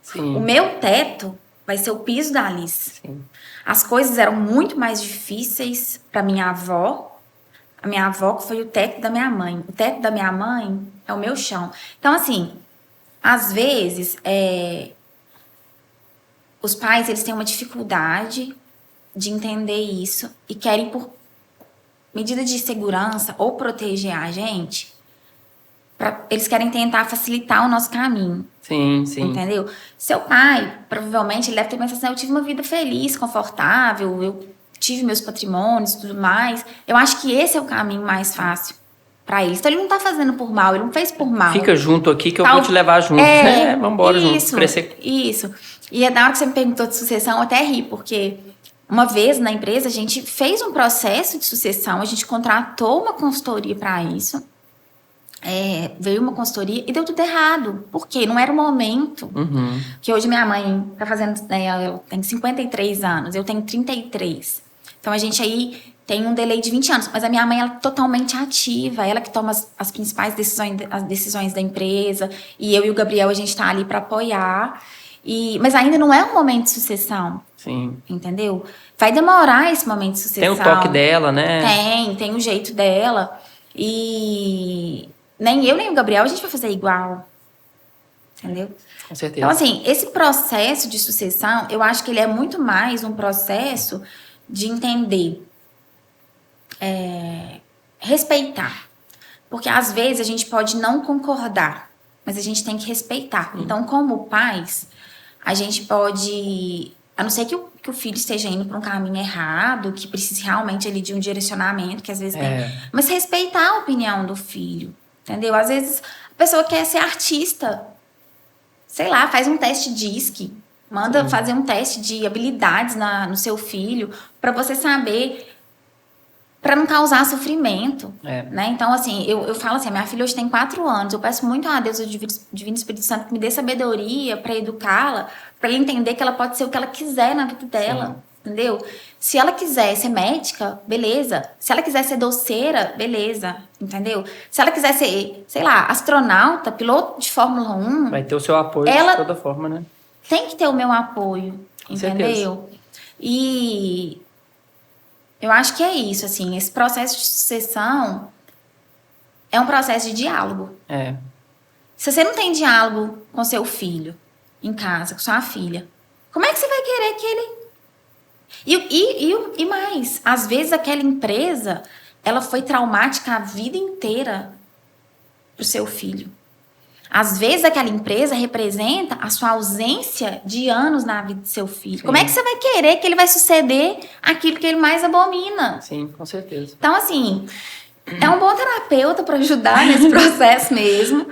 Sim. O meu teto vai ser o piso da Alice. Sim. As coisas eram muito mais difíceis para minha avó. A minha avó que foi o teto da minha mãe. O teto da minha mãe é o meu chão. Então, assim, às vezes, os pais eles têm uma dificuldade de entender isso e querem, por medida de segurança ou proteger a gente... Eles querem tentar facilitar o nosso caminho. Sim, sim. Entendeu? Seu pai, provavelmente, ele deve ter pensado assim, eu tive uma vida feliz, confortável, eu tive meus patrimônios e tudo mais. Eu acho que esse é o caminho mais fácil para eles. Então, ele não tá fazendo por mal, ele não fez por mal. Fica junto aqui que eu vou te levar junto. Vamos embora junto, crescer. Isso. E na hora que você me perguntou de sucessão, eu até ri, porque uma vez na empresa, a gente fez um processo de sucessão, a gente contratou uma consultoria para isso. Veio uma consultoria e deu tudo errado. Por quê? Não era o momento. Que hoje minha mãe tá fazendo... ela tem 53 anos, eu tenho 33. Então, a gente aí tem um delay de 20 anos. Mas a minha mãe, ela é totalmente ativa. Ela que toma as principais decisões da empresa. E eu e o Gabriel, a gente tá ali para apoiar. Mas ainda não é um momento de sucessão. Sim. Entendeu? Vai demorar esse momento de sucessão. Tem o toque dela, né? Tem o jeito dela. E... nem eu, nem o Gabriel, a gente vai fazer igual. Entendeu? Com certeza. Então, assim, esse processo de sucessão, eu acho que ele é muito mais um processo de entender, respeitar. Porque, às vezes, a gente pode não concordar, mas a gente tem que respeitar. Então, como pais, a gente pode... A não ser que o filho esteja indo para um caminho errado, que precise realmente ali de um direcionamento, que às vezes tem... Mas respeitar a opinião do filho. Entendeu? Às vezes a pessoa quer ser artista. Sei lá, faz um teste DISC. Manda fazer um teste de habilidades no seu filho para você saber, para não causar sofrimento. Né? Então, assim, eu falo assim, a minha filha hoje tem 4 anos. Eu peço muito a Deus, o Divino Espírito Santo, que me dê sabedoria para educá-la, para ela entender que ela pode ser o que ela quiser na vida dela. Sim. Entendeu? Se ela quiser ser médica, beleza. Se ela quiser ser doceira, beleza. Entendeu? Se ela quiser ser, sei lá, astronauta, piloto de Fórmula 1... vai ter o seu apoio de toda forma, né? Tem que ter o meu apoio, entendeu? E eu acho que é isso, assim. Esse processo de sucessão é um processo de diálogo. Se você não tem diálogo com seu filho em casa, com sua filha, como é que você vai querer que ele... E mais, às vezes aquela empresa, ela foi traumática a vida inteira pro seu filho. Às vezes aquela empresa representa a sua ausência de anos na vida do seu filho. Sim. Como é que você vai querer que ele vai suceder aquilo que ele mais abomina? Sim, com certeza. Então, assim, é um bom terapeuta para ajudar nesse processo mesmo.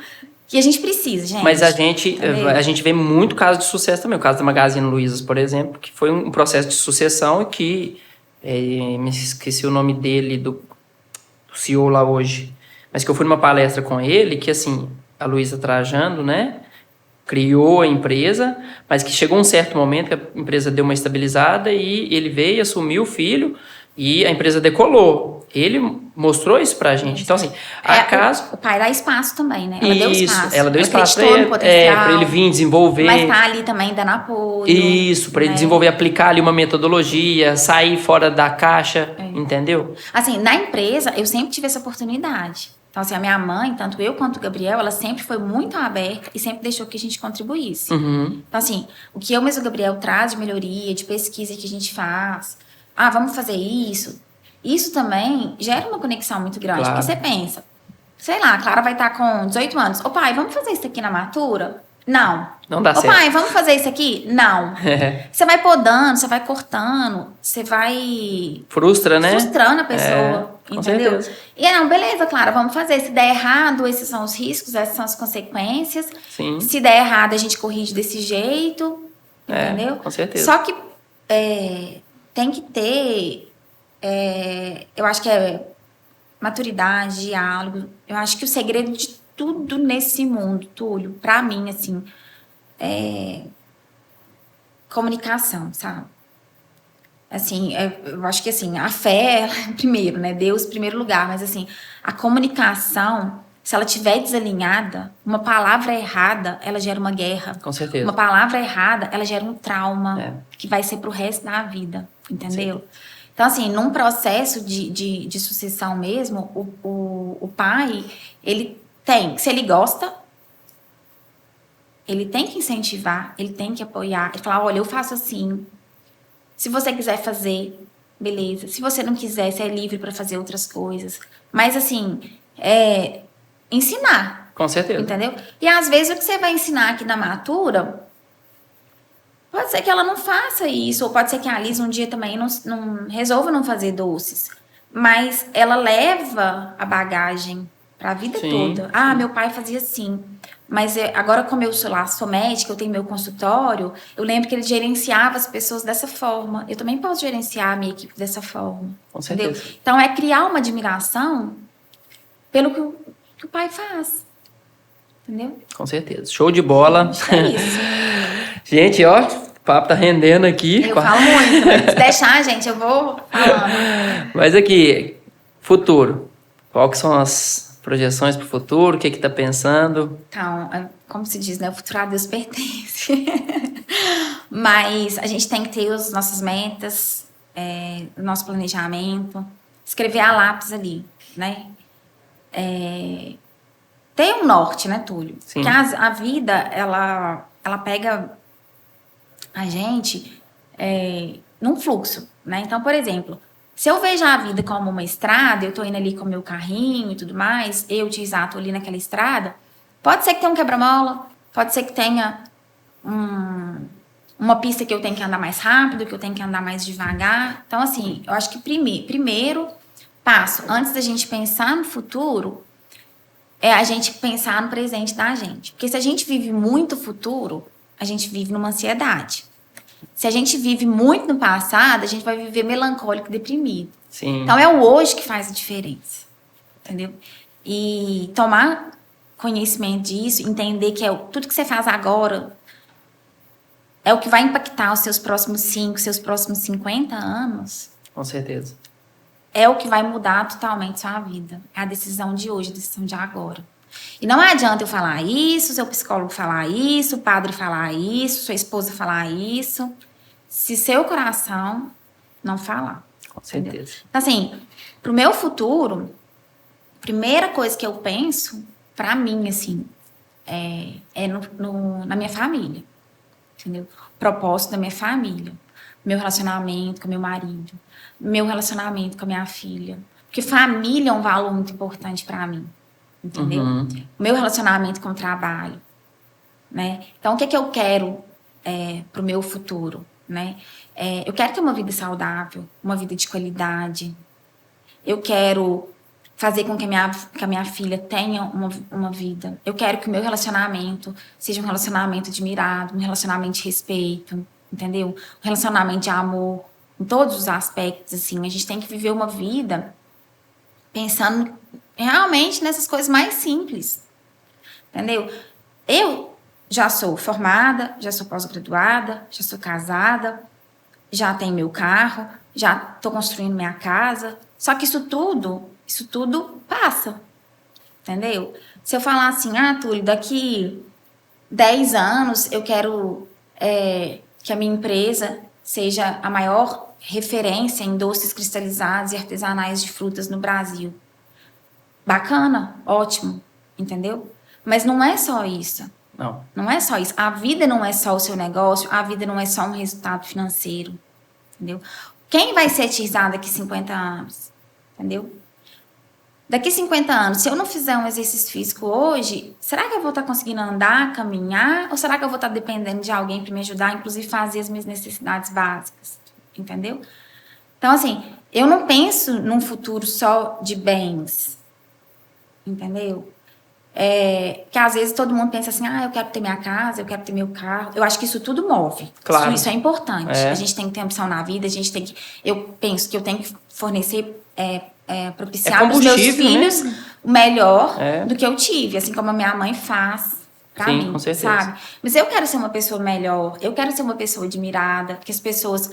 Que a gente precisa, gente. Mas a gente vê muito caso de sucesso também. O caso da Magazine Luiza, por exemplo, que foi um processo de sucessão e que... me esqueci o nome dele, do CEO lá hoje. Mas que eu fui numa palestra com ele, que assim, a Luiza Trajano, né? criou a empresa, mas que chegou um certo momento que a empresa deu uma estabilizada e ele veio, assumiu o filho e a empresa decolou. Ele mostrou isso pra gente. Então, assim, acaso... O pai dá espaço também, né? Ela deu espaço. Ela deu espaço acreditou no potencial, pra ele vir desenvolver. Mas tá ali também dando apoio. Isso, pra ele desenvolver, aplicar ali uma metodologia, sair fora da caixa, entendeu? Assim, na empresa, eu sempre tive essa oportunidade. Então, assim, a minha mãe, tanto eu quanto o Gabriel, ela sempre foi muito aberta e sempre deixou que a gente contribuísse. Então, assim, o que eu mesmo o Gabriel traz de melhoria, de pesquisa que a gente faz, vamos fazer isso. Isso também gera uma conexão muito grande. Claro. Porque você pensa, sei lá, a Clara vai estar com 18 anos. Ô pai, vamos fazer isso aqui na Matura? Não. Não dá certo. Ô pai, vamos fazer isso aqui? Não. Você vai podando, você vai cortando, você vai... Frustra, né? Frustrando a pessoa, com entendeu? certeza. E não, beleza, Clara, vamos fazer. Se der errado, esses são os riscos, essas são as consequências. Sim. Se der errado, a gente corrige desse jeito, entendeu? Com certeza. Só que tem que ter... eu acho que é maturidade, diálogo. Eu acho que o segredo de tudo nesse mundo, Túlio, pra mim, assim, é comunicação, sabe? Assim, eu acho que, assim, a fé, primeiro, né? Deus, em primeiro lugar. Mas, assim, a comunicação, se ela estiver desalinhada, uma palavra errada, ela gera uma guerra. Com certeza. Uma palavra errada, ela gera um trauma que vai ser pro resto da vida, entendeu? Sim. Então, assim, num processo de sucessão mesmo, o pai, ele tem, se ele gosta, ele tem que incentivar, ele tem que apoiar, ele falar, olha, eu faço assim, se você quiser fazer, beleza, se você não quiser, você é livre para fazer outras coisas, mas assim, ensinar. Com certeza. Entendeu? E às vezes o que você vai ensinar aqui na Matura, pode ser que ela não faça isso, ou pode ser que a Alice um dia também não resolva não fazer doces, mas ela leva a bagagem para a vida toda. Meu pai fazia assim. Mas agora, como eu sou médica, eu tenho meu consultório, eu lembro que ele gerenciava as pessoas dessa forma. Eu também posso gerenciar a minha equipe dessa forma. Com certeza. Entendeu? Então, é criar uma admiração pelo que o pai faz. Entendeu? Com certeza. Show de bola. É isso. Gente, ó, o papo tá rendendo aqui. Eu falo muito, mas se deixar, gente, eu vou falando. Mas aqui, futuro. Qual que são as projeções para o futuro? O que tá pensando? Então, como se diz, né? O futuro a Deus pertence. Mas a gente tem que ter as nossas metas, o nosso planejamento, escrever a lápis ali, né? Ter um norte, né, Túlio? Sim. Porque a vida, ela pega a gente num fluxo, né? Então, por exemplo, se eu vejo a vida como uma estrada, eu tô indo ali com o meu carrinho e tudo mais, eu te exato ali naquela estrada, pode ser que tenha um quebra-mola, pode ser que tenha uma pista que eu tenho que andar mais rápido, que eu tenho que andar mais devagar. Então, assim, eu acho que primeiro passo, antes da gente pensar no futuro, é a gente pensar no presente da gente. Porque se a gente vive muito futuro, a gente vive numa ansiedade. Se a gente vive muito no passado, a gente vai viver melancólico e deprimido. Sim. Então, é o hoje que faz a diferença. Entendeu? E tomar conhecimento disso, entender que tudo que você faz agora é o que vai impactar os seus próximos 5, seus próximos 50 anos. Com certeza. É o que vai mudar totalmente sua vida. É a decisão de hoje, a decisão de agora. E não adianta eu falar isso, seu psicólogo falar isso, o padre falar isso, sua esposa falar isso, se seu coração não falar. Com certeza. Entendeu? Então, assim, pro meu futuro, a primeira coisa que eu penso, pra mim, assim, na minha família. Entendeu? O propósito da minha família. Meu relacionamento com meu marido. Meu relacionamento com a minha filha. Porque família é um valor muito importante pra mim. Entendeu? Uhum. O meu relacionamento com o trabalho. Né? Então, o que eu quero pro meu futuro? Né? Eu quero ter uma vida saudável, uma vida de qualidade. Eu quero fazer com que a minha filha tenha uma vida. Eu quero que o meu relacionamento seja um relacionamento admirado, um relacionamento de respeito, entendeu? Um relacionamento de amor, em todos os aspectos, assim. A gente tem que viver uma vida pensando realmente nessas coisas mais simples, entendeu? Eu já sou formada, já sou pós-graduada, já sou casada, já tenho meu carro, já estou construindo minha casa. Só que isso tudo passa, entendeu? Se eu falar assim, Túlio, daqui 10 anos eu quero que a minha empresa seja a maior referência em doces cristalizados e artesanais de frutas no Brasil. Bacana, ótimo, entendeu? Mas não é só isso. Não é só isso. A vida não é só o seu negócio, a vida não é só um resultado financeiro, entendeu? Quem vai ser Tirzá daqui 50 anos, entendeu? Daqui 50 anos, se eu não fizer um exercício físico hoje, será que eu vou estar conseguindo andar, caminhar? Ou será que eu vou estar dependendo de alguém para me ajudar, inclusive fazer as minhas necessidades básicas? Entendeu? Então, assim, eu não penso num futuro só de bens. Entendeu? Que às vezes todo mundo pensa assim, eu quero ter minha casa, eu quero ter meu carro. Eu acho que isso tudo move. Claro. Isso é importante. A gente tem que ter ambição na vida, a gente tem que... Eu penso que eu tenho que fornecer... propiciar para os meus filhos, né? O melhor do que eu tive, assim como a minha mãe faz para mim, com certeza. sabe? Mas eu quero ser uma pessoa melhor, eu quero ser uma pessoa admirada, que as pessoas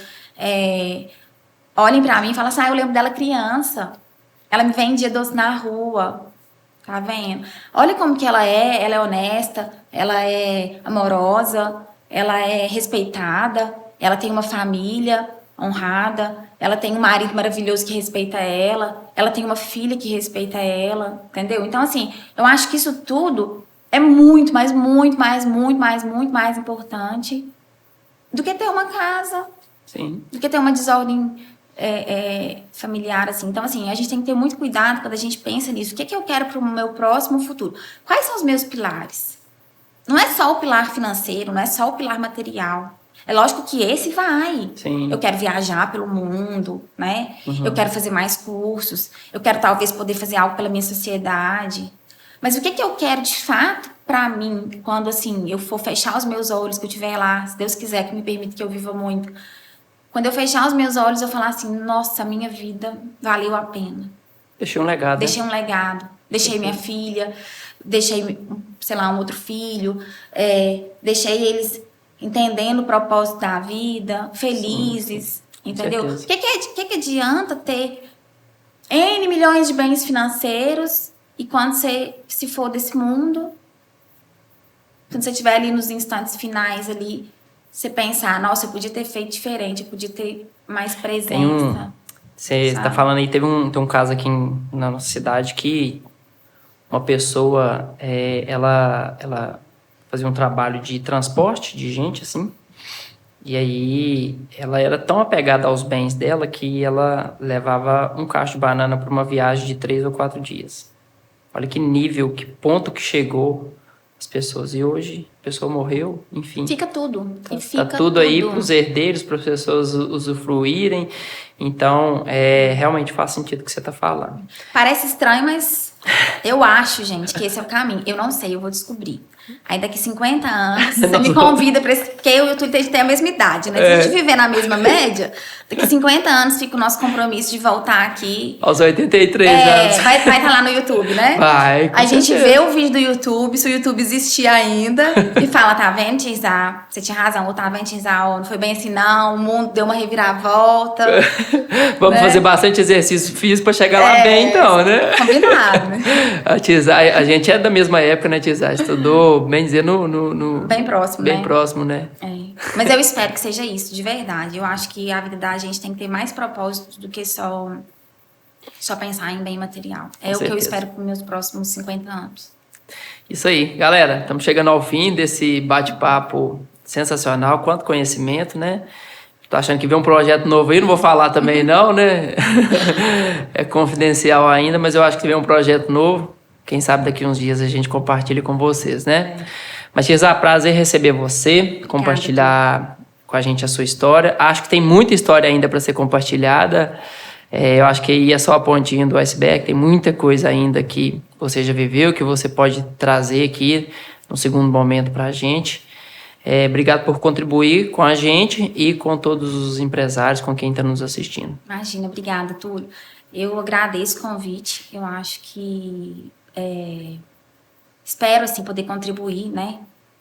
olhem para mim e falem assim, eu lembro dela criança, ela me vendia doce na rua, tá vendo? Olha como que ela é honesta, ela é amorosa, ela é respeitada, ela tem uma família honrada, ela tem um marido maravilhoso que respeita ela tem uma filha que respeita ela, entendeu? Então, assim, eu acho que isso tudo é muito mais importante do que ter uma casa, Sim. do que ter uma desordem familiar, assim. Então, assim, a gente tem que ter muito cuidado quando a gente pensa nisso. O que eu quero para o meu próximo futuro? Quais são os meus pilares? Não é só o pilar financeiro, não é só o pilar material. É lógico que esse vai. Sim. Eu quero viajar pelo mundo, né? Eu quero fazer mais cursos. Eu quero, talvez, poder fazer algo pela minha sociedade. Mas o que eu quero, de fato, pra mim, quando, assim, eu for fechar os meus olhos, que eu estiver lá, se Deus quiser, que me permita que eu viva muito. Quando eu fechar os meus olhos, eu falar assim, nossa, a minha vida valeu a pena. Deixei um legado. Deixei um legado. Deixei minha filha, deixei, sei lá, um outro filho. Deixei eles... entendendo o propósito da vida, felizes, entendeu? O que adianta ter N milhões de bens financeiros e quando você se for desse mundo, quando você estiver ali nos instantes finais ali, você pensar, nossa, eu podia ter feito diferente, eu podia ter mais presença. Você está falando aí, tem um caso aqui na nossa cidade que uma pessoa, ela fazia um trabalho de transporte de gente, assim. E aí, ela era tão apegada aos bens dela que ela levava um cacho de banana para uma viagem de 3 ou 4 dias. Olha que nível, que ponto que chegou as pessoas. E hoje, a pessoa morreu, enfim. Fica tudo. Tá tudo aí para os herdeiros, para as pessoas usufruírem. Então, realmente faz sentido o que você está falando. Parece estranho, mas eu acho, gente, que esse é o caminho. Eu não sei, eu vou descobrir. Aí daqui 50 anos, você me convida para esse... Porque eu e o Túlio tem a mesma idade, né? Se a gente viver na mesma média, daqui 50 anos fica o nosso compromisso de voltar aqui. Aos 83 anos. Vai estar lá no YouTube, né? Vai, a gente vê o vídeo do YouTube, se o YouTube existir ainda, e fala, tá vendo, Tirzá? Você tinha razão, ou tá vendo, Tirzá? Não foi bem assim, não. O mundo deu uma reviravolta. Vamos fazer bastante exercício físico para chegar lá bem, então, né? Combinado, né? A gente é da mesma época, né, Tirzá? Estudou, bem dizer, no... Bem próximo, bem próximo, né? Mas eu espero que seja isso, de verdade. Eu acho que a vida da gente tem que ter mais propósitos do que só pensar em bem material. É o que eu espero para os meus próximos 50 anos. Isso aí. Galera, estamos chegando ao fim desse bate-papo sensacional. Quanto conhecimento, né? Tô achando que vem um projeto novo aí, não vou falar também não, né? É confidencial ainda, mas eu acho que vem um projeto novo. Quem sabe daqui uns dias a gente compartilha com vocês, né? Mas, Tirzá, prazer receber você, compartilhar com a gente a sua história. Acho que tem muita história ainda para ser compartilhada. Eu acho que aí é só a pontinha do iceberg. Tem muita coisa ainda que você já viveu, que você pode trazer aqui no segundo momento para a gente. Obrigado por contribuir com a gente e com todos os empresários, com quem está nos assistindo. Imagina, obrigada, Túlio. Eu agradeço o convite. Eu acho que... espero, assim, poder contribuir, né,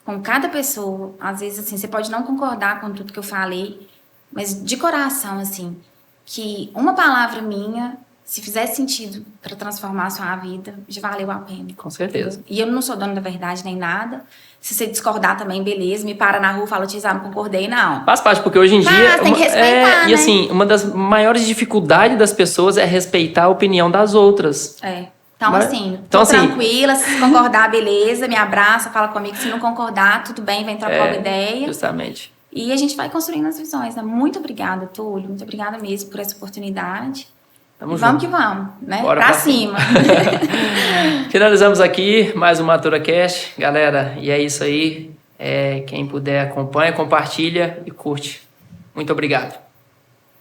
com cada pessoa. Às vezes, assim, você pode não concordar com tudo que eu falei, mas de coração, assim, que uma palavra minha, se fizer sentido para transformar a sua vida, já valeu a pena. Com certeza. E eu não sou dona da verdade nem nada. Se você discordar também, beleza. Me para na rua e fala, Tisa, não concordei, não. Faz parte, porque hoje em dia... tem que respeitar, né? E assim, uma das maiores dificuldades das pessoas é respeitar a opinião das outras. Então, Mas, assim, então, tô tranquila. Se concordar, beleza. Me abraça, fala comigo. Se não concordar, tudo bem, vem trocar uma ideia. Justamente. E a gente vai construindo as visões, né? Muito obrigada, Túlio. Muito obrigada mesmo por essa oportunidade. Vamos que vamos, né? Bora pra cima. Finalizamos aqui mais um MaturaCast. Galera, e é isso aí. Quem puder acompanha, compartilha e curte. Muito obrigado.